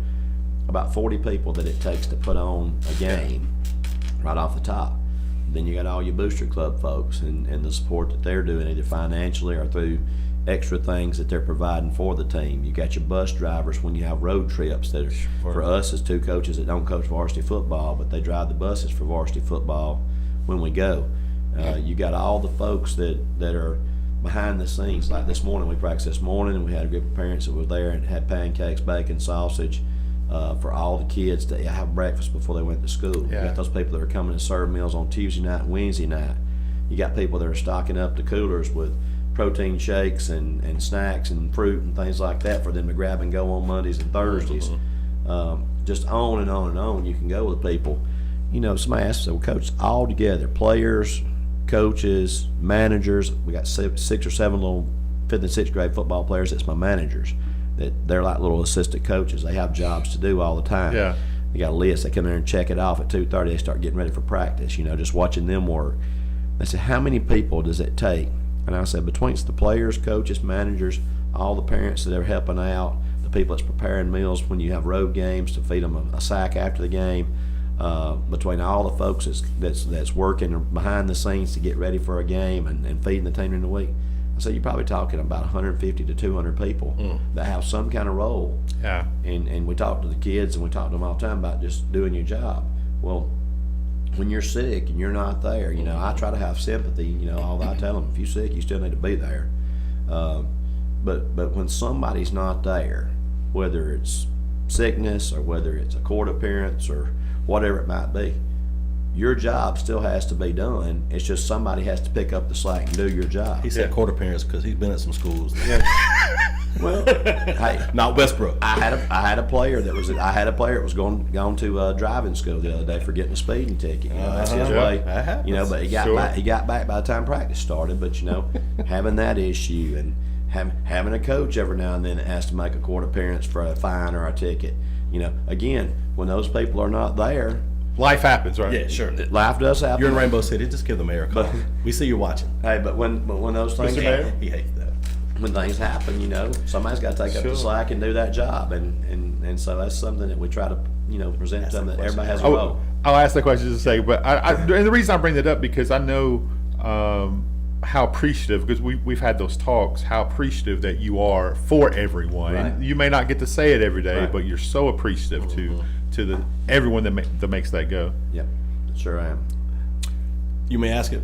About 40 people that it takes to put on a game right off the top. Then you got all your booster club folks and the support that they're doing either financially or through extra things that they're providing for the team. You got your bus drivers when you have road trips that are, for us as 2 coaches that don't coach varsity football, but they drive the buses for varsity football when we go. You got all the folks that are behind the scenes. Like this morning, we practiced this morning, and we had a group of parents that were there and had pancakes, bacon, sausage for all the kids to have breakfast before they went to school. You got those people that are coming to serve meals on Tuesday night and Wednesday night. You got people that are stocking up the coolers with protein shakes and snacks and fruit and things like that for them to grab and go on Mondays and Thursdays. Just on and on and on you can go with people. Somebody asked us, well, coach, all together, players, coaches, managers. We got 6 or 7 little 5th and 6th grade football players. That's my managers. They're like little assistant coaches. They have jobs to do all the time. Yeah. You got a list. They come in and check it off at 2:30. They start getting ready for practice. Just watching them work. They said, how many people does it take? And I said, between the players, coaches, managers, all the parents that are helping out, the people that's preparing meals when you have road games to feed them a sack after the game, between all the folks that's working behind the scenes to get ready for a game and feeding the team during the week. So you're probably talking about 150 to 200 people that have some kind of role. Yeah. And we talk to the kids and we talk to them all the time about just doing your job. Well, when you're sick and you're not there, I try to have sympathy. I tell them, if you're sick, you still need to be there. But when somebody's not there, whether it's sickness or whether it's a court appearance or whatever it might be. Your job still has to be done. It's just somebody has to pick up the slack and do your job. He said court appearance because he's been at some schools. Well, hey, not Westbrook. I had a player that was gone to driving school the other day for getting a speeding ticket. You know, that's his way. You know, but he got back by the time practice started. But you know, having that issue and having a coach every now and then that has to make a court appearance for a fine or a ticket. You know, again, when those people are not there, life happens, right? Yeah, sure. Life does happen. You're in Rainbow City. Just give the mayor a call. We see you watching. Hey, but when those things Mr. Mayor? He hates that. when things happen, you know, somebody's got to take up the slack and do that job, and so that's something that we try to, you know, present to them that everybody has a role. I'll ask that question just a second, but and the reason I bring that up because I know how appreciative, because we've had those talks, how appreciative that you are for everyone. Right. And you may not get to say it every day, Right. but you're so appreciative to the everyone that makes that go. Yep, sure I am. You may ask it.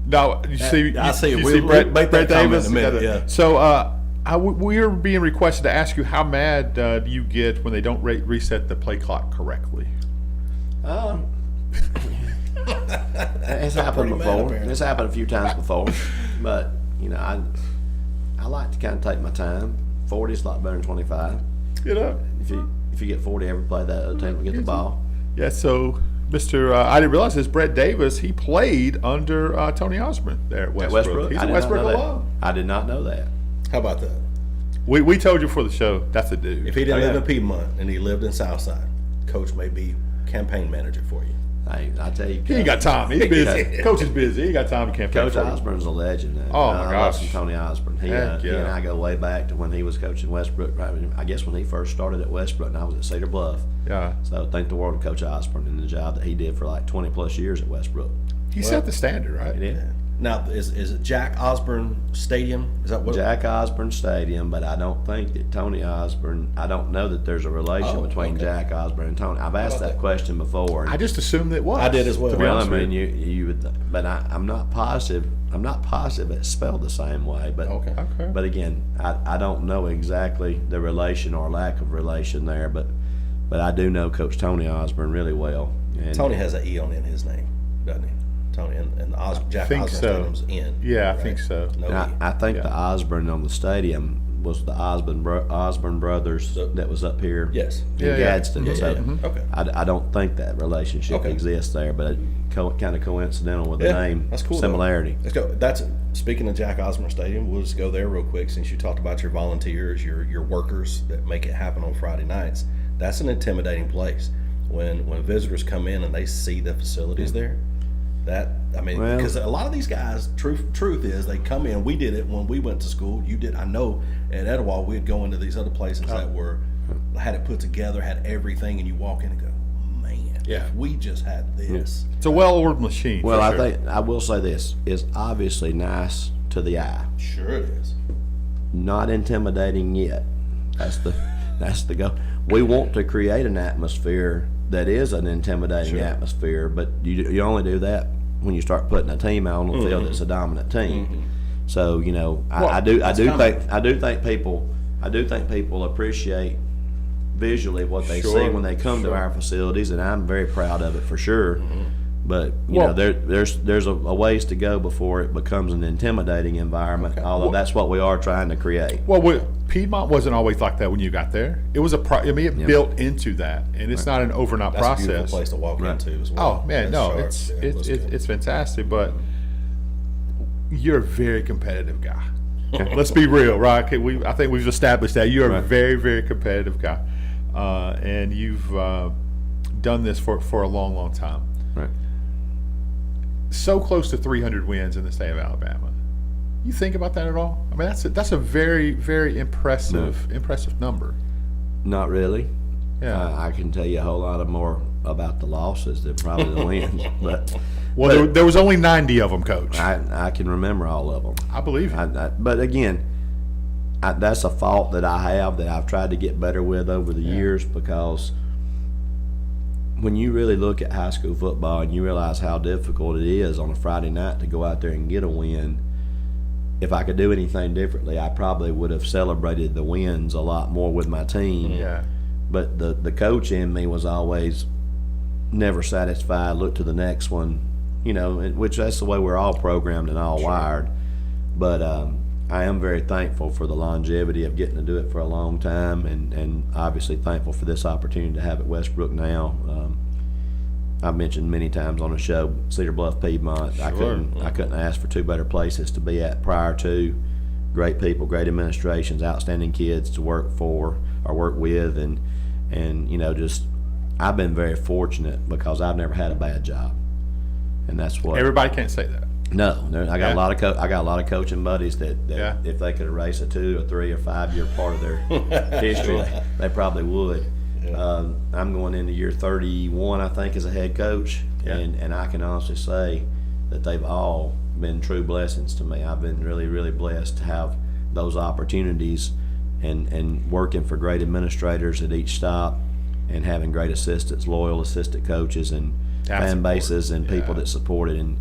No, you see, I see it. you We'll see Brett make that comment Davis. in a minute, yeah. So we're being requested to ask you, how mad do you get when they don't reset the play clock correctly? It's happened before. It's happened a few times before, but you know, I like to kind of take my time. 40 is a lot better than 25. You know, If you get 40 every play, that other team will get the ball. yeah. So, Mr. I didn't realize this. Brett Davis, he played under Tony Osborne there at Westbrook. He's I a did Westbrook not know alum. that. I did not know that. How about that? We told you for the show. That's a dude. If he didn't live in Piedmont and he lived in Southside, Coach may be campaign manager for you. I tell you, he ain't got time. He's busy. Coach is busy. He ain't got time to campaign. Coach for you. Osborne's a legend. Oh, my I love gosh. some Tony Osborne. He Heck, and I go way back to when he was coaching Westbrook. Right, I guess when he first started at Westbrook, and I was at Cedar Bluff. Yeah. So thank the world of Coach Osborne and the job that he did for like 20 plus years at Westbrook. He set the standard, right? He did. Now, is it Jack Osborne Stadium? Is that what? Jack Osborne Stadium, but I don't think that Tony Osborne. I don't know that there's a relation between Jack Osborne and Tony. I've asked that question before. I just assumed it was. I did as well. To be Well, I honest with mean, you would, but I'm not positive. I'm not positive it's spelled the same way. But Okay. But again, I don't know exactly the relation or lack of relation there. But I do know Coach Tony Osborne really well. And Tony has an E on in his name, doesn't he? Tony and Jack think Osborne so. Stadium's in. Yeah, I right? think so. No And E. I think Yeah. the Osborne on the stadium was the Osborne brothers that was up here Yes. in Yeah, yeah. Gadsden. So Okay. I don't think that relationship Okay. exists there, but it kind of coincidental with the name That's cool. similarity. Let's go. That's speaking of Jack Osborne Stadium. We'll just go there real quick since you talked about your volunteers, your workers that make it happen on Friday nights. That's an intimidating place. When visitors come in and they see the facilities there, Well- because a lot of these guys, truth is, they come in. We did it when we went to school. You did. I know at Etowah we'd go into these other places that had it put together, had everything, and you walk in and go, man, Yeah. if we just had this. It's a well-oiled machine. Well, for I sure. think I will say this is obviously nice to the eye, Sure it is. not intimidating yet. That's the goal. We want to create an atmosphere that is an intimidating atmosphere, but you only do that when you start putting a team out on the field that's a dominant team. So you know, I do think people appreciate visually what they see when they come to our facilities, and I'm very proud of it for sure. But you know, there's a ways to go before it becomes an intimidating environment. Although that's what we are trying to create. Well, Piedmont wasn't always like that when you got there. It was it built into that, and it's not an overnight That's a process. beautiful place to walk into as well. Oh man, That's no, sharp. Yeah, looks good. it's fantastic, but you're a very competitive guy. Let's be real, right? I think we've established that you're a very, very competitive guy, and you've done this for a long, long time. Right. So close to 300 wins in the state of Alabama. You think about that at all? I mean, that's a very, very impressive number. Not really. Yeah. I can tell you a whole lot more about the losses than probably the wins, but There was only 90 of them, Coach. I can remember all of them. I believe you. But again, that's a fault that I have that I've tried to get better with over the years, because when you really look at high school football and you realize how difficult it is on a Friday night to go out there and get a win, if I could do anything differently, I probably would have celebrated the wins a lot more with my team. Yeah. But the coach in me was always never satisfied, look to the next one, which that's the way we're all programmed and all wired. But I am very thankful for the longevity of getting to do it for a long time, and obviously thankful for this opportunity to have at Westbrook now. I've mentioned many times on the show, Cedar Bluff, Piedmont. Sure. I couldn't ask for two better places to be at prior to. Great people, great administrations, outstanding kids to work for or work with, and just I've been very fortunate because I've never had a bad job, and that's what everybody can't say that. No, I got a lot of coaching buddies that if they could erase a 2 or 3 or 5 year part of their history, they probably would. Yeah. I'm going into year 31, I think, as a head coach, and I can honestly say that they've all been true blessings to me. I've been really, really blessed to have those opportunities and working for great administrators at each stop and having great assistants, loyal assistant coaches and fan bases and people that support it and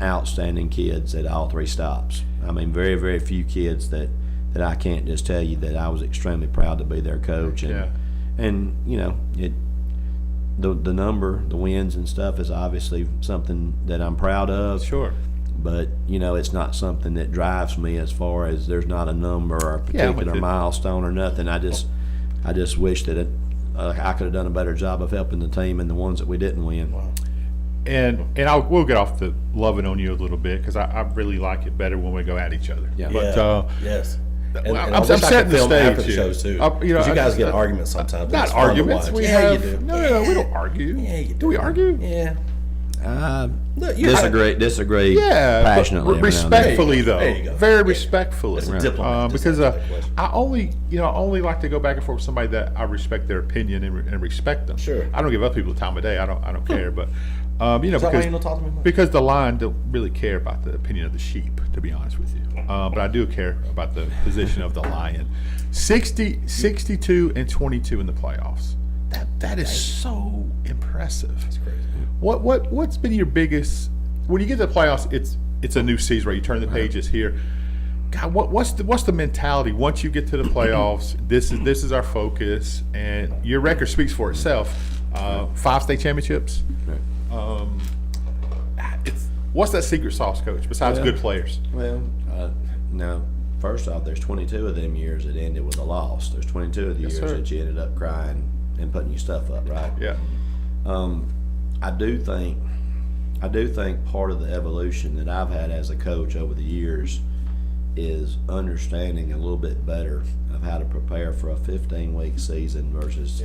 outstanding kids at all 3 stops. I mean, very, very few kids that I can't just tell you that I was extremely proud to be their coach. And the number, the wins and stuff is obviously something that I'm proud of. Sure. But, it's not something that drives me as far as there's not a number or a particular milestone or nothing. I just wish that I could have done a better job of helping the team and the ones that we didn't win. Wow. And we'll get off the loving on you a little bit because I really like it better when we go at each other. Yeah. But, yes. And I'm setting the stage after the shows too. You guys get arguments sometimes. Not arguments. We you do. No, we don't argue. Yeah, you do. Do we argue? Yeah. Disagree. Yeah, passionately, respectfully though. There you go. Very respectfully. That's a diplomat. Because I only like to go back and forth with somebody that I respect their opinion and respect them. Sure. I don't give other people the time of day. I don't care, but Is that why you don't talk to me much? because the line don't really care about the opinion of the sheep, to be honest with you. But I do care about the position of the lion. 62 and 22 in the playoffs. That is so impressive. That's crazy. What's been your biggest when you get to the playoffs? It's a new season, right? You turn the pages here. God, what's the mentality once you get to the playoffs? This is our focus, and your record speaks for itself. 5 state championships. Right. What's that secret sauce, Coach? Besides good players. Well, no. First off, there's 22 of them years that ended with a loss. There's 22 of the years that you ended up crying and putting your stuff up, right? Yeah. I do think part of the evolution that I've had as a coach over the years is understanding a little bit better of how to prepare for a 15-week season versus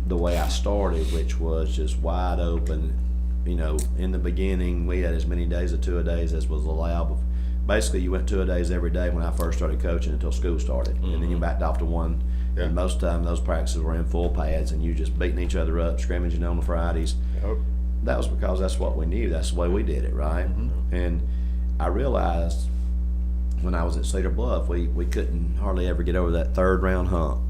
the way I started, which was just wide open. In the beginning, we had as many days of 2-a-days as was allowed. Basically, you went 2-a-days every day when I first started coaching until school started, and then you backed off to 1. Yeah. And most of the time, those practices were in full pads, and you just beating each other up, scrimmaging on the Fridays. Yep. That was because that's what we knew. That's the way we did it, right? Mm-hmm. And I realized when I was at Cedar Bluff, we couldn't hardly ever get over that 3rd round hump.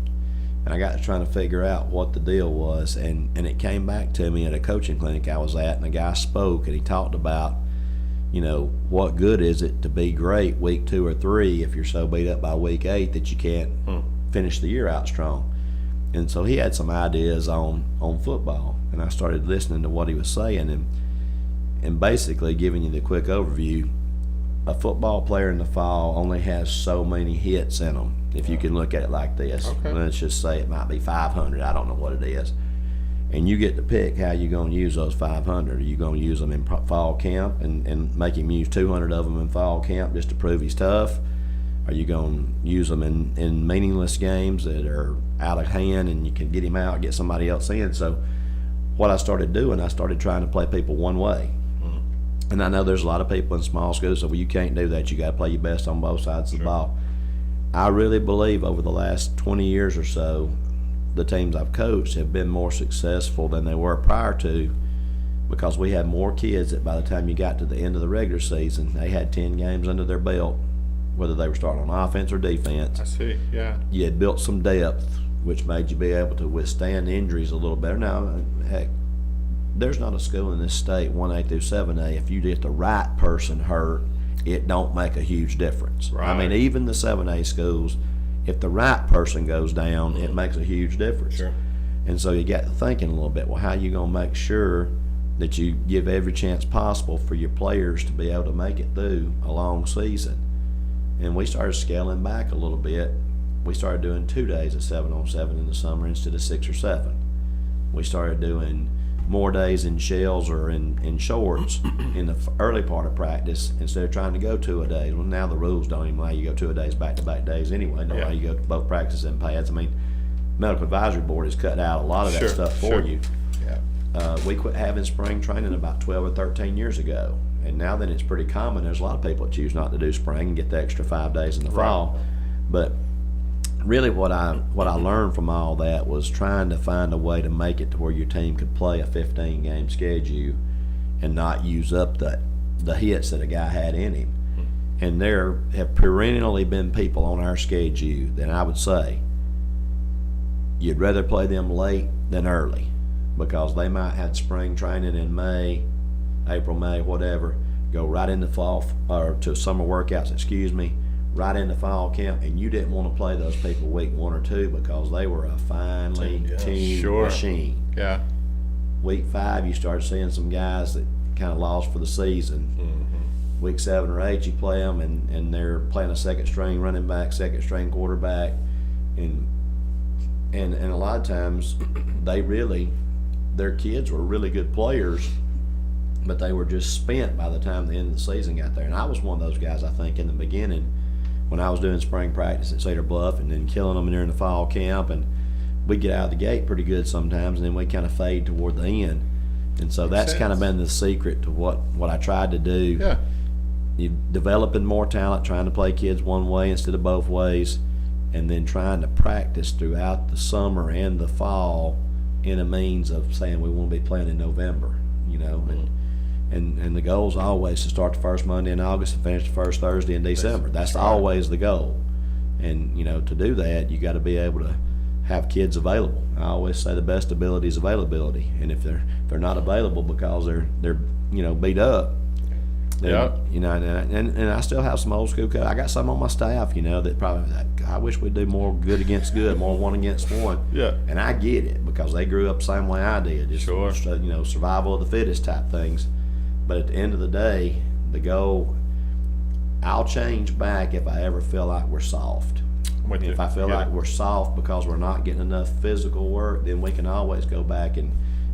And I got to trying to figure out what the deal was, and it came back to me at a coaching clinic I was at, and a guy spoke, and he talked about, what good is it to be great week 2 or 3 if you're so beat up by week 8 that you can't finish the year out strong. And so he had some ideas on football, and I started listening to what he was saying, and basically giving you the quick overview. A football player in the fall only has so many hits in them, if you can look at it like this. Okay. Let's just say it might be 500. I don't know what it is. And you get to pick how you're going to use those 500. Are you going to use them in fall camp and make him use 200 of them in fall camp just to prove he's tough? Are you going to use them in meaningless games that are out of hand and you can get him out, get somebody else in? So what I started doing, I started trying to play people one way. And I know there's a lot of people in small schools that, well, you can't do that. You got to play your best on both sides of the ball. I really believe over the last 20 years or so, the teams I've coached have been more successful than they were prior to, because we had more kids that by the time you got to the end of the regular season, they had 10 games under their belt, whether they were starting on offense or defense. I see, yeah. You had built some depth, which made you be able to withstand injuries a little better. Now, heck, there's not a school in this state, 1A through 7A, if you get the right person hurt it don't make a huge difference. Right. I mean, even the 7A schools, if the right person goes down, it makes a huge difference. Sure. And so you got to thinking a little bit, well, how you going to make sure that you give every chance possible for your players to be able to make it through a long season? And we started scaling back a little bit. We started doing 2 days at 7-on-7 in the summer instead of 6 or 7. We started doing more days in shells or in shorts in the early part of practice instead of trying to go 2 a days. Well, now the rules don't even allow you to go 2 a days back-to-back days anyway. Don't allow you to go to both practices and pads. I mean, medical advisory board has cut out a lot of that stuff for you. Yeah. We quit having spring training about 12 or 13 years ago, and now then it's pretty common. There's a lot of people that choose not to do spring and get the extra 5 days in the fall. But really what I learned from all that was trying to find a way to make it to where your team could play a 15-game schedule and not use up the hits that a guy had in him. And there have perennially been people on our schedule that I would say you'd rather play them late than early, because they might have spring training in May, April, May, whatever, go right into fall or to summer workouts, right into fall camp, and you didn't want to play those people week 1 or 2 because they were a finely tuned machine. Yeah. Week 5, you start seeing some guys that kind of lost for the season. Mm-hmm. Week 7 or 8, you play them, and they're playing a second string running back, second string quarterback, and a lot of times their kids were really good players, but they were just spent by the time the end of the season got there. And I was one of those guys, I think, in the beginning when I was doing spring practice at Cedar Bluff and then killing them during the fall camp, and we'd get out of the gate pretty good sometimes, and then we kind of fade toward the end. And so that's kind of been the secret to what I tried to do. Yeah. You developing more talent, trying to play kids one way instead of both ways, and then trying to practice throughout the summer and the fall in a means of saying we want to be playing in November, and the goal is always to start the first Monday in August and finish the first Thursday in December. That's always the goal. And, to do that, you got to be able to have kids available. I always say the best ability is availability. And if they're not available because they're beat up, then, and I still have some old school coaches. I got some on my staff, that probably I wish we'd do more good against good, more 1 against 1. Yeah. And I get it because they grew up the same way I did. Just, survival of the fittest type things. But at the end of the day, the goal, I'll change back if I ever feel like we're soft. If I feel like we're soft because we're not getting enough physical work, then we can always go back and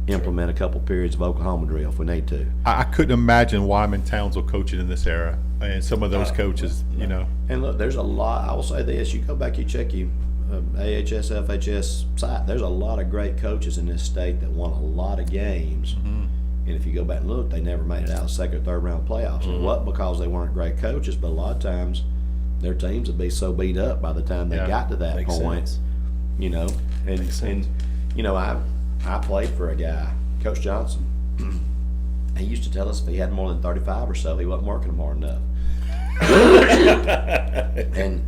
implement a couple periods of Oklahoma drill if we need to. I couldn't imagine Wyman Townsville coaching in this era, and some of those coaches, And look, there's a lot. I will say this: you go back, you check your AHS, FHS site. There's a lot of great coaches in this state that won a lot of games. Mm-hmm. And if you go back and look, they never made it out of second or third round playoffs. And it wasn't because they weren't great coaches, but a lot of times their teams would be so beat up by the time they got to that point. Sense. I played for a guy, Coach Johnson. He used to tell us if he had more than 35 or so, he wasn't working them hard enough. And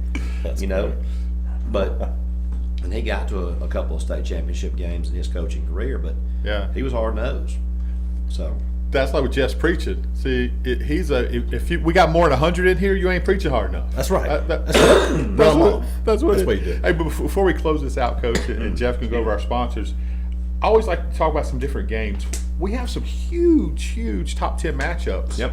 and he got to a couple of state championship games in his coaching career, but he was hard nosed. So that's like what Jeff's preaching. See, we got more than 100 in here, you ain't preaching hard enough. That's right. That's what you do. Hey, but before we close this out, Coach, and Jeff can go over our sponsors, I always like to talk about some different games. We have some huge top 10 matchups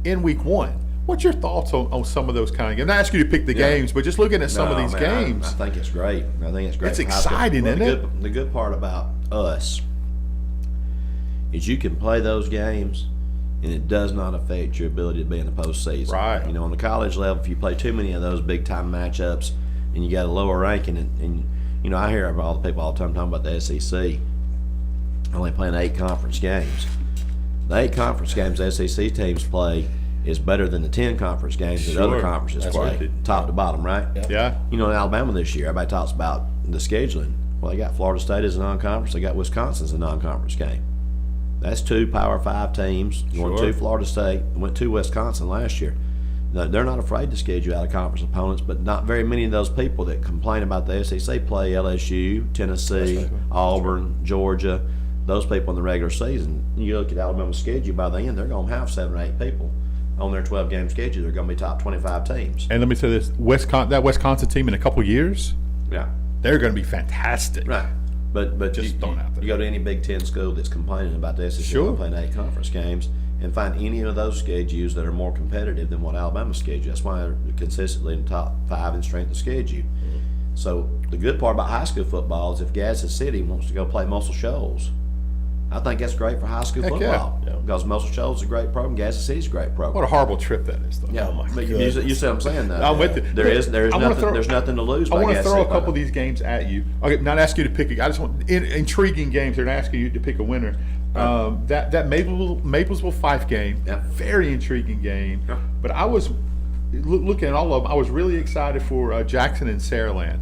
in week 1. What's your thoughts on some of those kind of games? Not asking you to pick the games, but just looking at some of these games. I think it's great. It's exciting, isn't it? The good part about us is you can play those games and it does not affect your ability to be in the postseason. Right. On the college level, if you play too many of those big time matchups and you got a lower ranking, and I hear all the people all the time talking about the SEC only playing 8 conference games. The 8 conference games the SEC teams play is better than the 10 conference games that other conferences play, right. Top to bottom, right? Yeah. In Alabama this year, everybody talks about the scheduling. Well, they got Florida State as a non-conference. They got Wisconsin as a non-conference game. That's 2 Power 5 teams. Went to Florida State, went to Wisconsin last year. They're not afraid to schedule out of conference opponents, but not very many of those people that complain about the SEC play LSU, Tennessee, Auburn, Georgia, those people in the regular season. You look at Alabama's schedule, by the end, they're going to have 7 or 8 people on their 12-game schedule, they're going to be top 25 teams. And let me say this: that Wisconsin team in a couple years, Yeah, they're going to be fantastic. right. But Just throwing out there. You go to any Big Ten school that's complaining about the SEC Sure. playing 8 conference games and find any of those schedules that are more competitive than what Alabama's schedule. That's why they're consistently in the top 5 in strength of schedule. Mm-hmm. So the good part about high school football is if Gadsden City wants to go play Muscle Shoals, I think that's great for high school Heck football. yeah. Because Muscle Shoals is a great program, Gadsden City's a great program. What a horrible trip that is, though. Yeah, Oh, my but goodness. you see what I'm saying, though. I'm with you. There's I wanna nothing. There's nothing to lose. I by want to Gadsden throw a City couple of playing. these games at you. Okay, not ask you to pick. I just want intriguing games. They're not asking you to pick a winner. That Maplesville Fife game, Yeah. very intriguing game. Yeah. But I was looking at all of them. I was really excited for Jackson and Saraland.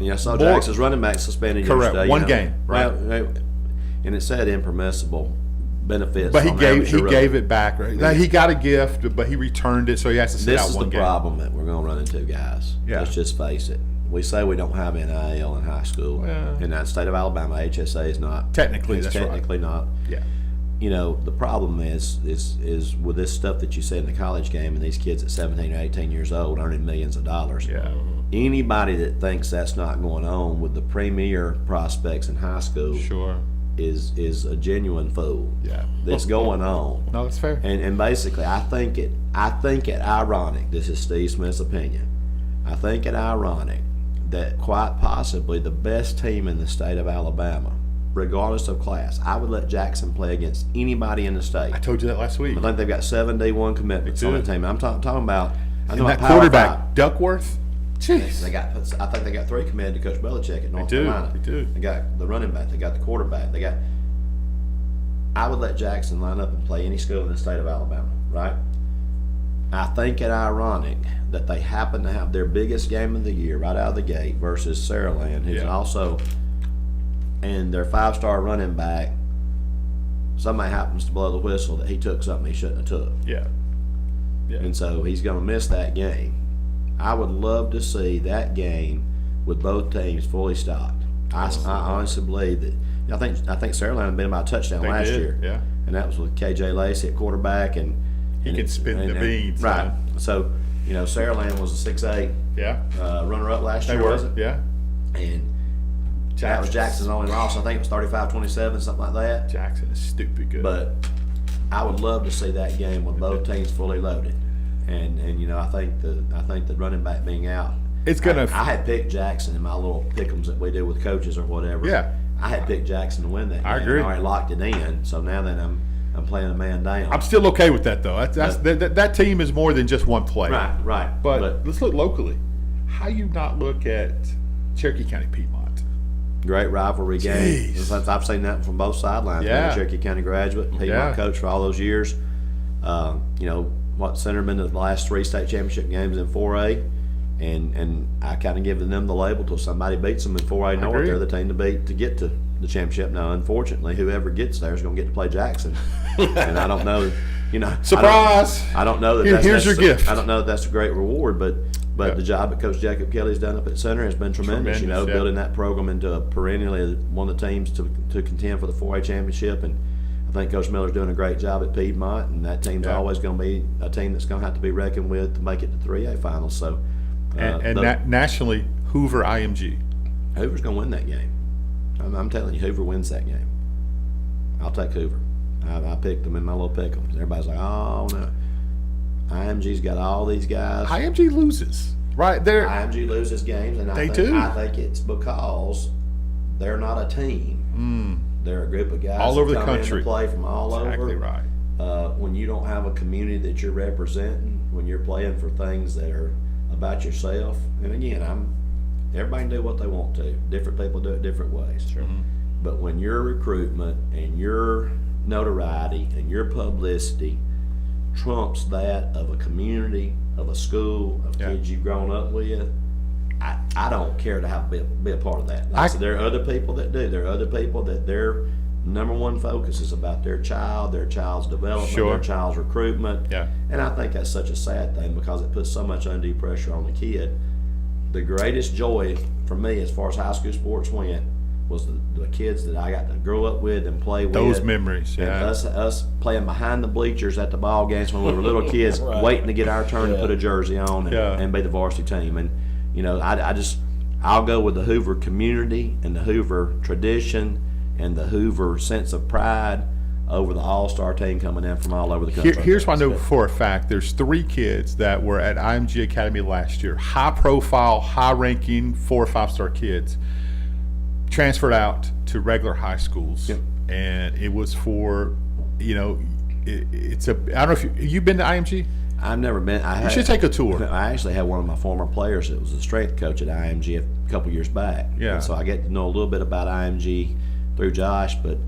Yeah, I saw More- Jackson's running back suspended Correct. yesterday. One game, right. Well, and it said impermissible benefits. But he on gave amateur gave rugby. it back. Right? Now, he got a gift, but he returned it, so he has to sit This out is one the game. problem that we're going to run into, guys. Yeah. Let's just face it. We say we don't have NIL in high school. Well- In that state of Alabama, HSA is not. Technically, it's that's right. technically not. Yeah. You know, the problem is with this stuff that you see in the college game and these kids at 17 or 18 years old earning millions of dollars. Yeah. Anybody that thinks that's not going on with the premier prospects in high school Sure. is a genuine fool. Yeah. That's going on. No, that's fair. And basically, I think it ironic. This is Steve Smith's opinion. I think it ironic that quite possibly the best team in the state of Alabama, regardless of class, I would let Jackson play against anybody in the state. I told you that last week. I think they've got 7 D1 commitments They on do. the team. I'm talking about. I And know that Power quarterback, Five. Duckworth. Jeez. They got. I think they got 3 committed to Coach Belichick at North do, Carolina. they do. They got the running back. They got the quarterback. They got. I would let Jackson line up and play any school in the state of Alabama, right? I think it ironic that they happen to have their biggest game of the year right out of the gate versus Saraland, who's Yeah. also, and their 5-star running back. Somebody happens to blow the whistle that he took something he shouldn't have took. Yeah. Yeah. And so he's going to miss that game. I would love to see that game with both teams fully stocked. I honestly believe that. I think Saraland been about a touchdown They last did, year. yeah. And that was with KJ Lacey at quarterback, and He could spin the beans, right? man. So Saraland was a 6'8" Yeah. runner-up last They year, were. was it? Yeah. And that was Jackson's only loss. I think it was 35-27, something like that. Jackson is stupid good. But I would love to see that game with both teams fully loaded, and I think the running back being out. It's gonna. I had picked Jackson in my little pick'ems that we do with coaches or whatever. Yeah. I had picked Jackson to win that game. I agree. I already locked it in. So now that I'm playing a man down. I'm still okay with that though. That team is more than just one play. right. But let's look locally. How you not look at Cherokee County Piedmont? Great rivalry game. Jeez. I've seen that from both sidelines. Yeah. Being a Cherokee County graduate, Piedmont Yeah. coach for all those years. Centerman of the last 3 state championship games in 4A. And I kind of given them the label till somebody beats them in 4A North. agree. They're the team to beat to get to the championship. Now, unfortunately, whoever gets there is going to get to play Jackson. And I don't know, Surprise! I don't know that. Here's your gift. I don't know that that's a great reward, but Yeah. the job that Coach Jacob Kelly's done up at center has been tremendous. Tremendous, yeah. Building that program into a perennially one of the teams to contend for the 4A championship, and I think Coach Miller's doing a great job at Piedmont, and that team's Yeah. always going to be a team that's going to have to be reckoned with to make it to 3A finals. So, Nationally, Hoover IMG. Hoover's going to win that game. I'm telling you, Hoover wins that game. I'll take Hoover. I picked them in my little pick'em. Everybody's like, oh no, IMG's got all these guys. IMG loses. Right there. IMG loses games, and They do. I think it's because they're not a team. They're a group of guys All that over the come in country. to play from all Exactly over. right. When you don't have a community that you're representing, when you're playing for things that are about yourself, and again, everybody can do what they want to. Different people do it different ways. Sure. But when your recruitment and your notoriety and your publicity trumps that of a community, of a school, of Yeah. kids you've grown up with, I don't care to be a part of that. Like I said, there are other people that do. There are other people that their number one focus is about their child's development, Sure. their child's recruitment. Yeah. And I think that's such a sad thing because it puts so much undue pressure on the kid. The greatest joy for me as far as high school sports went was the kids that I got to grow up with and play with. Those memories, and yeah. us playing behind the bleachers at the ball games when we were little kids, Right. waiting to get our turn to put a jersey on and be the varsity team. And I'll go with the Hoover community and the Hoover tradition and the Hoover sense of pride over the all-star team coming in from all over the country. Here's what I know for a fact. There's 3 kids that were at IMG Academy last year, high-profile, high-ranking, 4 or 5-star kids, transferred out to regular high schools. Yep. And it was for, it's a, I don't know if you've been to IMG? I've never been. You should take a tour. I actually had one of my former players that was a strength coach at IMG a couple years back. Yeah. And so I get to know a little bit about IMG through Josh, but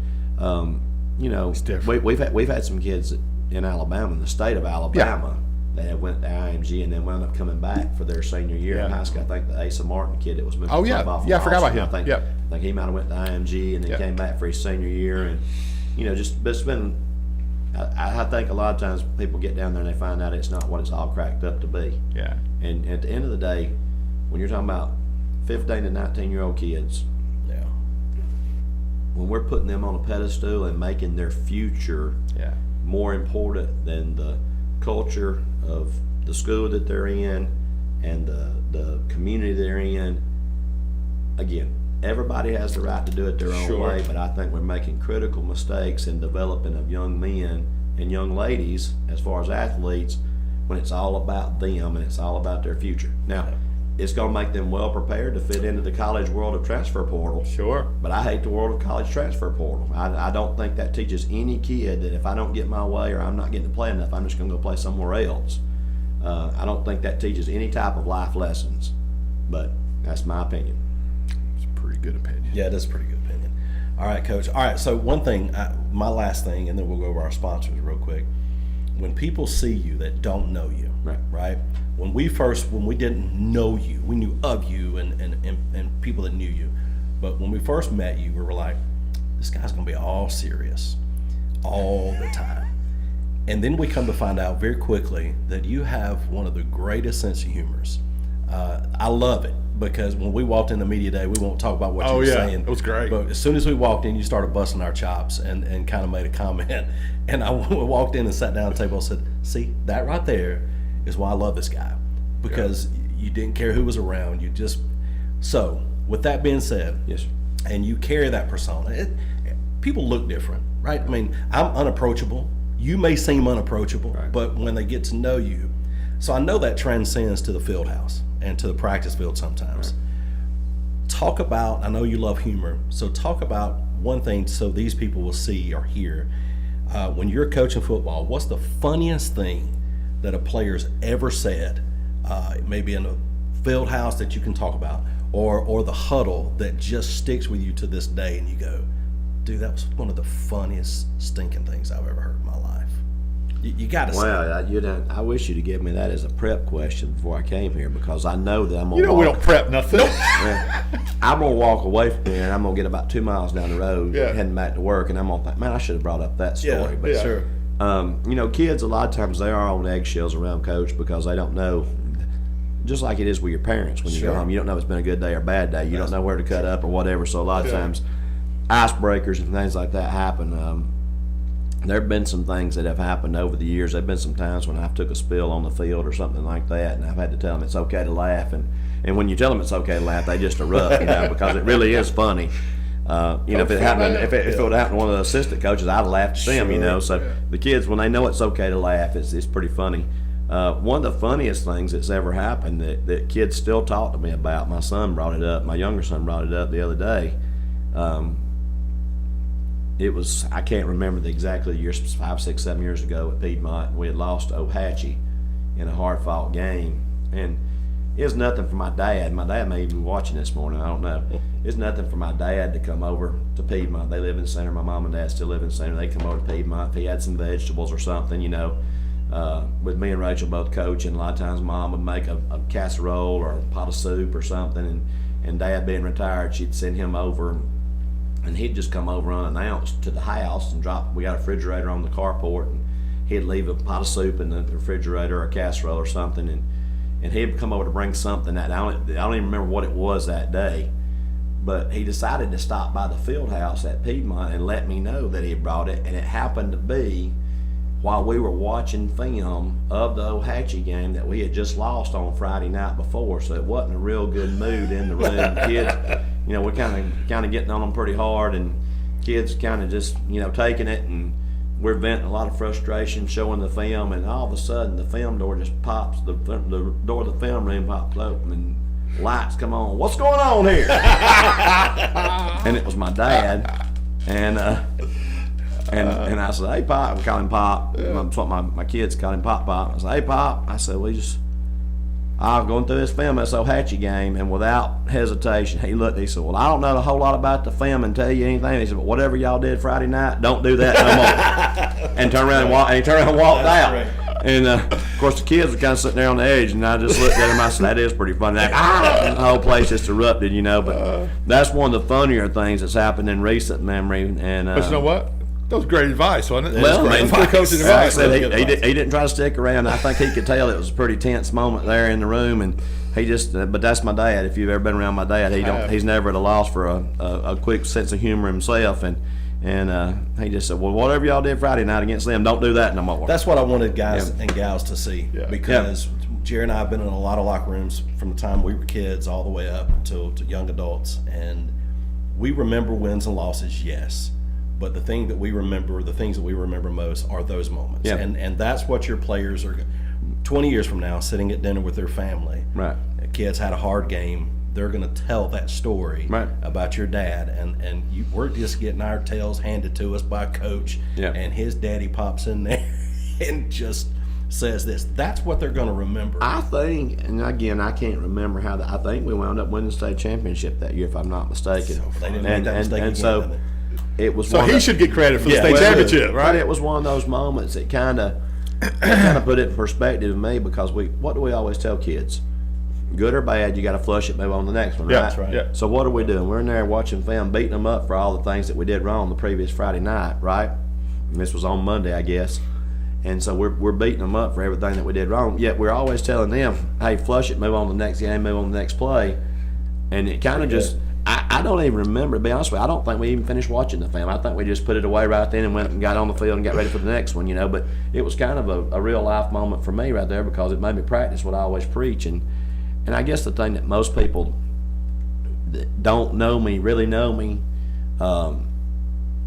It's different. we've had some kids in Alabama, in the state of Alabama, that have went to IMG and then wound up coming back for their senior year in high school. I think the Asa Martin kid that was moving. Oh, yeah. off of Yeah, I forgot about Austin, him. I think he might have went to IMG and then came back for his senior year, and but it's been. I think a lot of times people get down there and they find out it's not what it's all cracked up to be. Yeah. And at the end of the day, when you're talking about 15 to 19-year-old kids, Yeah. when we're putting them on a pedestal and making their future more important than the culture of the school that they're in and the community they're in, again, everybody has the right to do it their own way, but I think we're making critical mistakes in developing of young men and young ladies as far as athletes when it's all about them and it's all about their future. Now, it's going to make them well prepared to fit into the college world of transfer portal. Sure. But I hate the world of college transfer portal. I don't think that teaches any kid that if I don't get my way or I'm not getting to play enough, I'm just going to go play somewhere else. I don't think that teaches any type of life lessons, but that's my opinion. It's a pretty good opinion. Yeah, that's a pretty good opinion. All right, Coach. All right, so one thing, my last thing, and then we'll go over our sponsors real quick. When people see you that don't know you, right? When we didn't know you, we knew of you and people that knew you. But when we first met you, we were like, this guy's going to be all serious all the time. And then we come to find out very quickly that you have one of the greatest sense of humors. I love it because when we walked in the media day, we won't talk about what you were saying. It was great. But as soon as we walked in, you started busting our chops and kind of made a comment. And I walked in and sat down at the table and said, see, that right there is why I love this guy. Because you didn't care who was around. You just – so with that being said, yes, sir. And you carry that persona, people look different, right? I mean, I'm unapproachable. You may seem unapproachable, but when they get to know you – so I know that transcends to the field house and to the practice field sometimes. Talk about, I know you love humor, so talk about one thing so these people will see or hear. When you're coaching football, what's the funniest thing that a player's ever said, maybe in a field house that you can talk about, or the huddle that just sticks with you to this day and you go, dude, that was one of the funniest stinking things I've ever heard in my life. You got to say. Well, I wish you'd have given me that as a prep question before I came here because I know that I'm going to we don't prep nothing. I'm going to walk away from here and I'm going to get about 2 miles down the road heading back to work and I'm going to think, man, I should have brought up that story. But Sure. Kids, a lot of times they are on eggshells around Coach because they don't know, just like it is with your parents when you go home. You don't know if it's been a good day or a bad day. You don't know where to cut up or whatever. So a lot of times icebreakers and things like that happen. There have been some things that have happened over the years. There have been some times when I've took a spill on the field or something like that, and I've had to tell them it's okay to laugh. And when you tell them it's okay to laugh, they just erupt, because it really is funny. If it happened, if it would happen to one of the assistant coaches, I'd laugh to see them. So the kids, when they know it's okay to laugh, it's pretty funny. One of the funniest things that's ever happened that kids still talk to me about. My son brought it up. My younger son brought it up the other day. It was, I can't remember the exactly the year, 5, 6, 7 years ago at Piedmont. We had lost Ohatchee in a hard-fought game. And it was nothing for my dad. My dad may even be watching this morning. I don't know. It's nothing for my dad to come over to Piedmont. They live in the center. My mom and dad still live in the center. They come over to Piedmont. If he had some vegetables or something, with me and Rachel both coaching, a lot of times Mom would make a casserole or a pot of soup or something. And Dad being retired, she'd send him over. And he'd just come over unannounced to the house and we got a refrigerator on the carport, and he'd leave a pot of soup in the refrigerator or a casserole or something, and he'd come over to bring something that I don't even remember what it was that day, but he decided to stop by the field house at Piedmont and let me know that he had brought it, and it happened to be while we were watching film of the Ohatchee game that we had just lost on Friday night before, so it wasn't a real good mood in the room. Kids, we're kind of getting on them pretty hard, and kids kind of just taking it, and we're venting a lot of frustration, showing the film, and all of a sudden the film door just pops, the door of the film room pops open, and lights come on. What's going on here? And it was my dad, and I said, "Hey, Pop," I call him Pop. That's what my kids call him, Pop. I said, "Hey, Pop," I said, I was going through this film, this Ohatchee game, and without hesitation, he looked, he said, "Well, I don't know a whole lot about the film and tell you anything." He said, "But whatever y'all did Friday night, don't do that no more." And turned around and walked out. Right. And of course, the kids were kind of sitting there on the edge, and I just looked at him. I said, "That is pretty funny." Like, the whole place just erupted, But that's one of the funnier things that's happened in recent memory. And but you know what? That was great advice, wasn't it? Well, coaching advice. I said he didn't try to stick around. I think he could tell it was a pretty tense moment there in the room, and he just. But that's my dad. If you've ever been around my dad, he's never at a loss for a quick sense of humor himself, and he just said, "Well, whatever y'all did Friday night against them, don't do that no more." That's what I wanted guys and gals to see, because Jerry and I have been in a lot of locker rooms from the time we were kids all the way up to young adults, and we remember wins and losses, yes. But the things that we remember most are those moments. Yeah. And that's what your players are 20 years from now, sitting at dinner with their family. Right. Kids had a hard game. They're going to tell that story about your dad. And we're just getting our tails handed to us by coach. Yeah. And his daddy pops in there and just says this. That's what they're going to remember. I think, and again, I can't remember how I think we wound up winning the state championship that year, if I'm not mistaken. So they didn't make that mistake again, so it was. So he should get credit for the state championship, right? But it was one of those moments that kind of put it in perspective to me, because what do we always tell kids? Good or bad, you got to flush it, move on to the next one, right? Yeah, that's right. Yeah. So what are we doing? We're in there watching film, beating them up for all the things that we did wrong the previous Friday night, right? And this was on Monday, I guess. And so we're beating them up for everything that we did wrong. Yet we're always telling them, "Hey, flush it, move on to the next game, move on to the next play." And it kind of just. I don't even remember, to be honest with you. I don't think we even finished watching the film. I think we just put it away right then and went and got on the field and got ready for the next one, But it was kind of a real life moment for me right there, because it made me practice what I always preach. And I guess the thing that most people that don't know me really know me,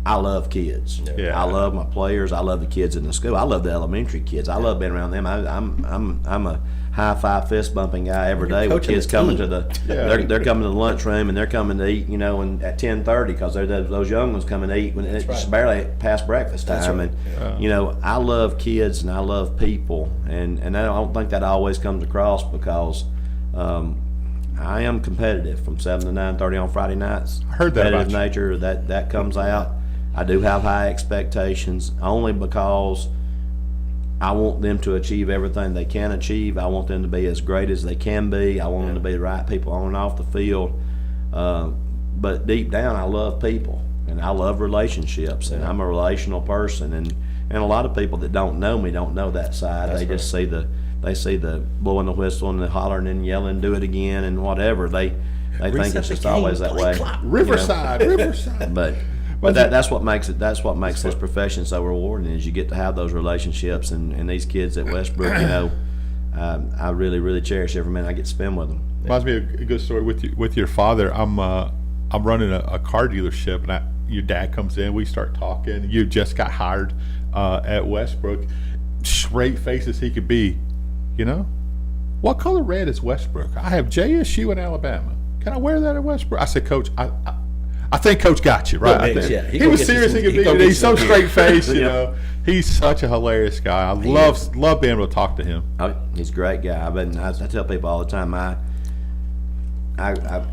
I love kids. Yeah. I love my players. I love the kids in the school. I love the elementary kids. I love being around them. I'm a high five, fist bumping guy every day with kids coming to the. They're coming to the lunchroom, and they're coming to eat. And at 10:30, because they're those young ones coming to eat when it's just barely past breakfast time. Right. And I love kids and I love people, and I don't think that always comes across, because. I am competitive from 7 to 9:30 on Friday nights. I heard that about you. Nature that comes out. I do have high expectations, only because I want them to achieve everything they can achieve. I want them to be as great as they can be. I want them to be the right people on and off the field. But deep down, I love people and I love relationships, and I'm a relational person. And a lot of people that don't know me don't know that side. They just see the blowing the whistle and the hollering and yelling, "Do it again," and whatever. They think it's just always that way. Riverside. But that's what makes it. That's what makes this profession so rewarding, is you get to have those relationships, and these kids at Westbrook. I really, really cherish every minute I get to spend with them. Reminds me of a good story with your father. I'm running a car dealership, and your dad comes in. We start talking. You just got hired at Westbrook. Straight face as he could be. What color red is Westbrook? I have JSU in Alabama. Can I wear that at Westbrook? I said, "Coach, I think Coach got you, right?" He was serious. He could be. He's so straight faced, He's such a hilarious guy. I love being able to talk to him. Oh, he's a great guy. I tell people all the time,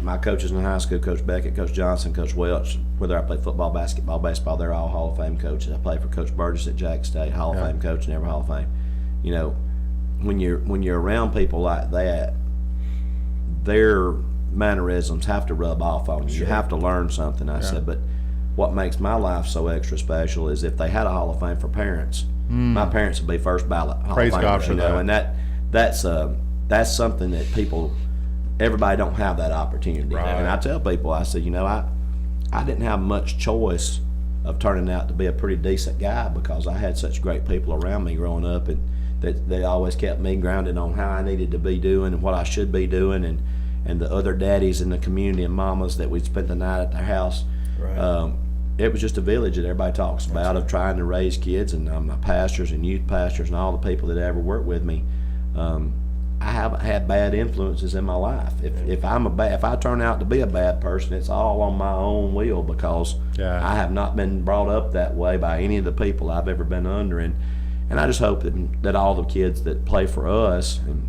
my coaches in high school, Coach Beckett, Coach Johnson, Coach Welch, whether I play football, basketball, baseball, they're all Hall of Fame coaches. I played for Coach Burgess at Jack State, Hall of Fame coach, never Hall of Fame. When you're around people like that, their mannerisms have to rub off on you. Sure. You have to learn something. I said, but what makes my life so extra special is if they had a Hall of Fame for parents, my parents would be first ballot Hall Praise of Famers, God for that. And that's something that people everybody don't have that opportunity. Right. And I tell people, I said, I didn't have much choice of turning out to be a pretty decent guy because I had such great people around me growing up, and that they always kept me grounded on how I needed to be doing and what I should be doing, and the other daddies in the community and mamas that we'd spent the night at their house. Right. It was just a village that everybody talks about of trying to raise kids, and my pastors and youth pastors and all the people that ever worked with me. I haven't had bad influences in my life. If I turn out to be a bad person, it's all on my own will because I have not been brought up that way by any of the people I've ever been under. And I just hope that all the kids that play for us and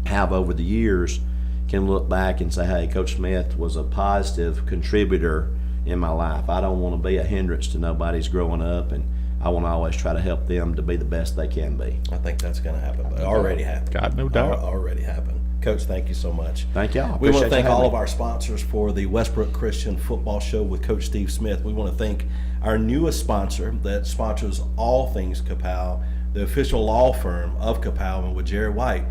have over the years can look back and say, hey, Coach Smith was a positive contributor in my life. I don't want to be a hindrance to nobody's growing up, and I want to always try to help them to be the best they can be. I think that's going to happen. It already happened. God, no doubt. Already happened. Coach, thank you so much. Thank y'all. We want to Appreciate thank you having all me. of our sponsors for the Westbrook Christian Football Show with Coach Steve Smith. We want to thank our newest sponsor that sponsors all things Kapow, the official law firm of Kapow, and with Jerry White,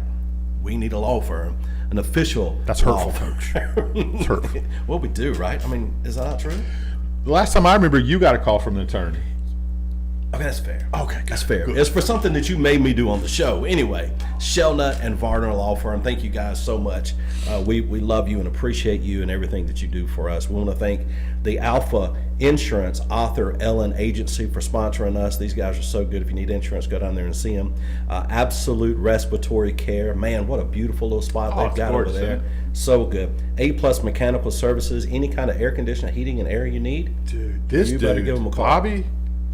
we need a law firm, an official That's law hurtful, firm. Coach. It's hurtful. Well, we do, right? I mean, is that not true? The last time I remember, you got a call from an attorney. Okay, that's fair. Okay, That's fair. It's for something that you made me do on the show. Anyway, Shelnut and Varner Law Firm, thank you guys so much. We love you and appreciate you and everything that you do for us. We want to thank the Alpha Insurance Author Ellen Agency for sponsoring us. These guys are so good. If you need insurance, go down there and see them. Absolute Respiratory Care. Man, what a beautiful little spot they've got over there. So good. A+ Mechanical Services. Any kind of air conditioning, heating, and air you need. Dude, this You dude, better give him a call. Bobby,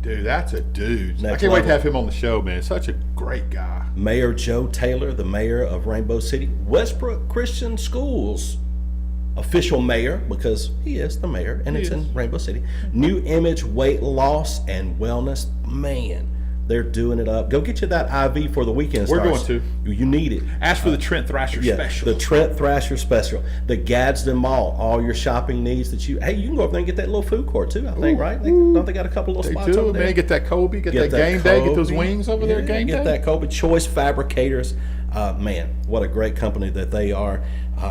dude, that's a dude. Next I can't wait to level. have him on the show, man. Such a great guy. Mayor Joe Taylor, the mayor of Rainbow City, Westbrook Christian Schools official mayor, because he is the mayor and it's in Rainbow City. New Image Weight Loss and Wellness. Man, they're doing it up. Go get you that IV for the weekend. We're Stars. going to. You need it. Ask for the Trent Thrasher special. The Trent Thrasher special. The Gadsden Mall. All your shopping needs that you. Hey, you can go up there and get that little food court too. I think, right? Don't they got a couple little They spots do, over there? man. Get that Kobe. Get that game day. Get those Kobe. wings over there. Game Get day. that Kobe. Choice Fabricators. Man, what a great company that they are.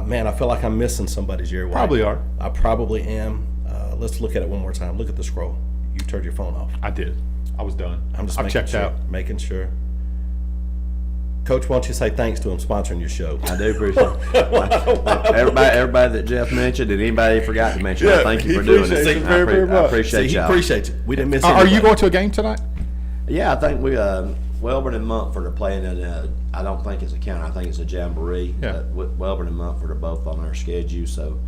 Man, I feel like I'm missing somebody, Jerry White. Probably are. I probably am. Let's look at it one more time. Look at the scroll. You turned your phone off. I did. I was done. I'm just I've making checked sure, out. making sure. Coach, why don't you say thanks to him sponsoring your show? I do appreciate it. Everybody that Jeff mentioned and anybody he forgot to mention, I thank you for doing appreciates it. it very, very I much. appreciate See, he y'all. appreciates it. We didn't miss Are anything. you going to a game tonight? Yeah, I think we Welborn and Mumford are playing in I don't think it's a county. I think it's a jamboree. Yeah. Welborn and Mumford are both on our schedule, so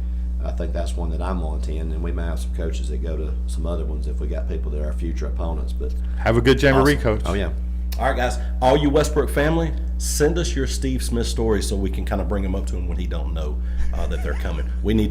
I think that's one that I'm going to attend. And we may have some coaches that go to some other ones if we got people that are our future opponents. But Have a good jamboree, Awesome. Coach. oh yeah. All right, guys. All you Westbrook family, send us your Steve Smith stories so we can kind of bring them up to him when he don't know that they're coming. We need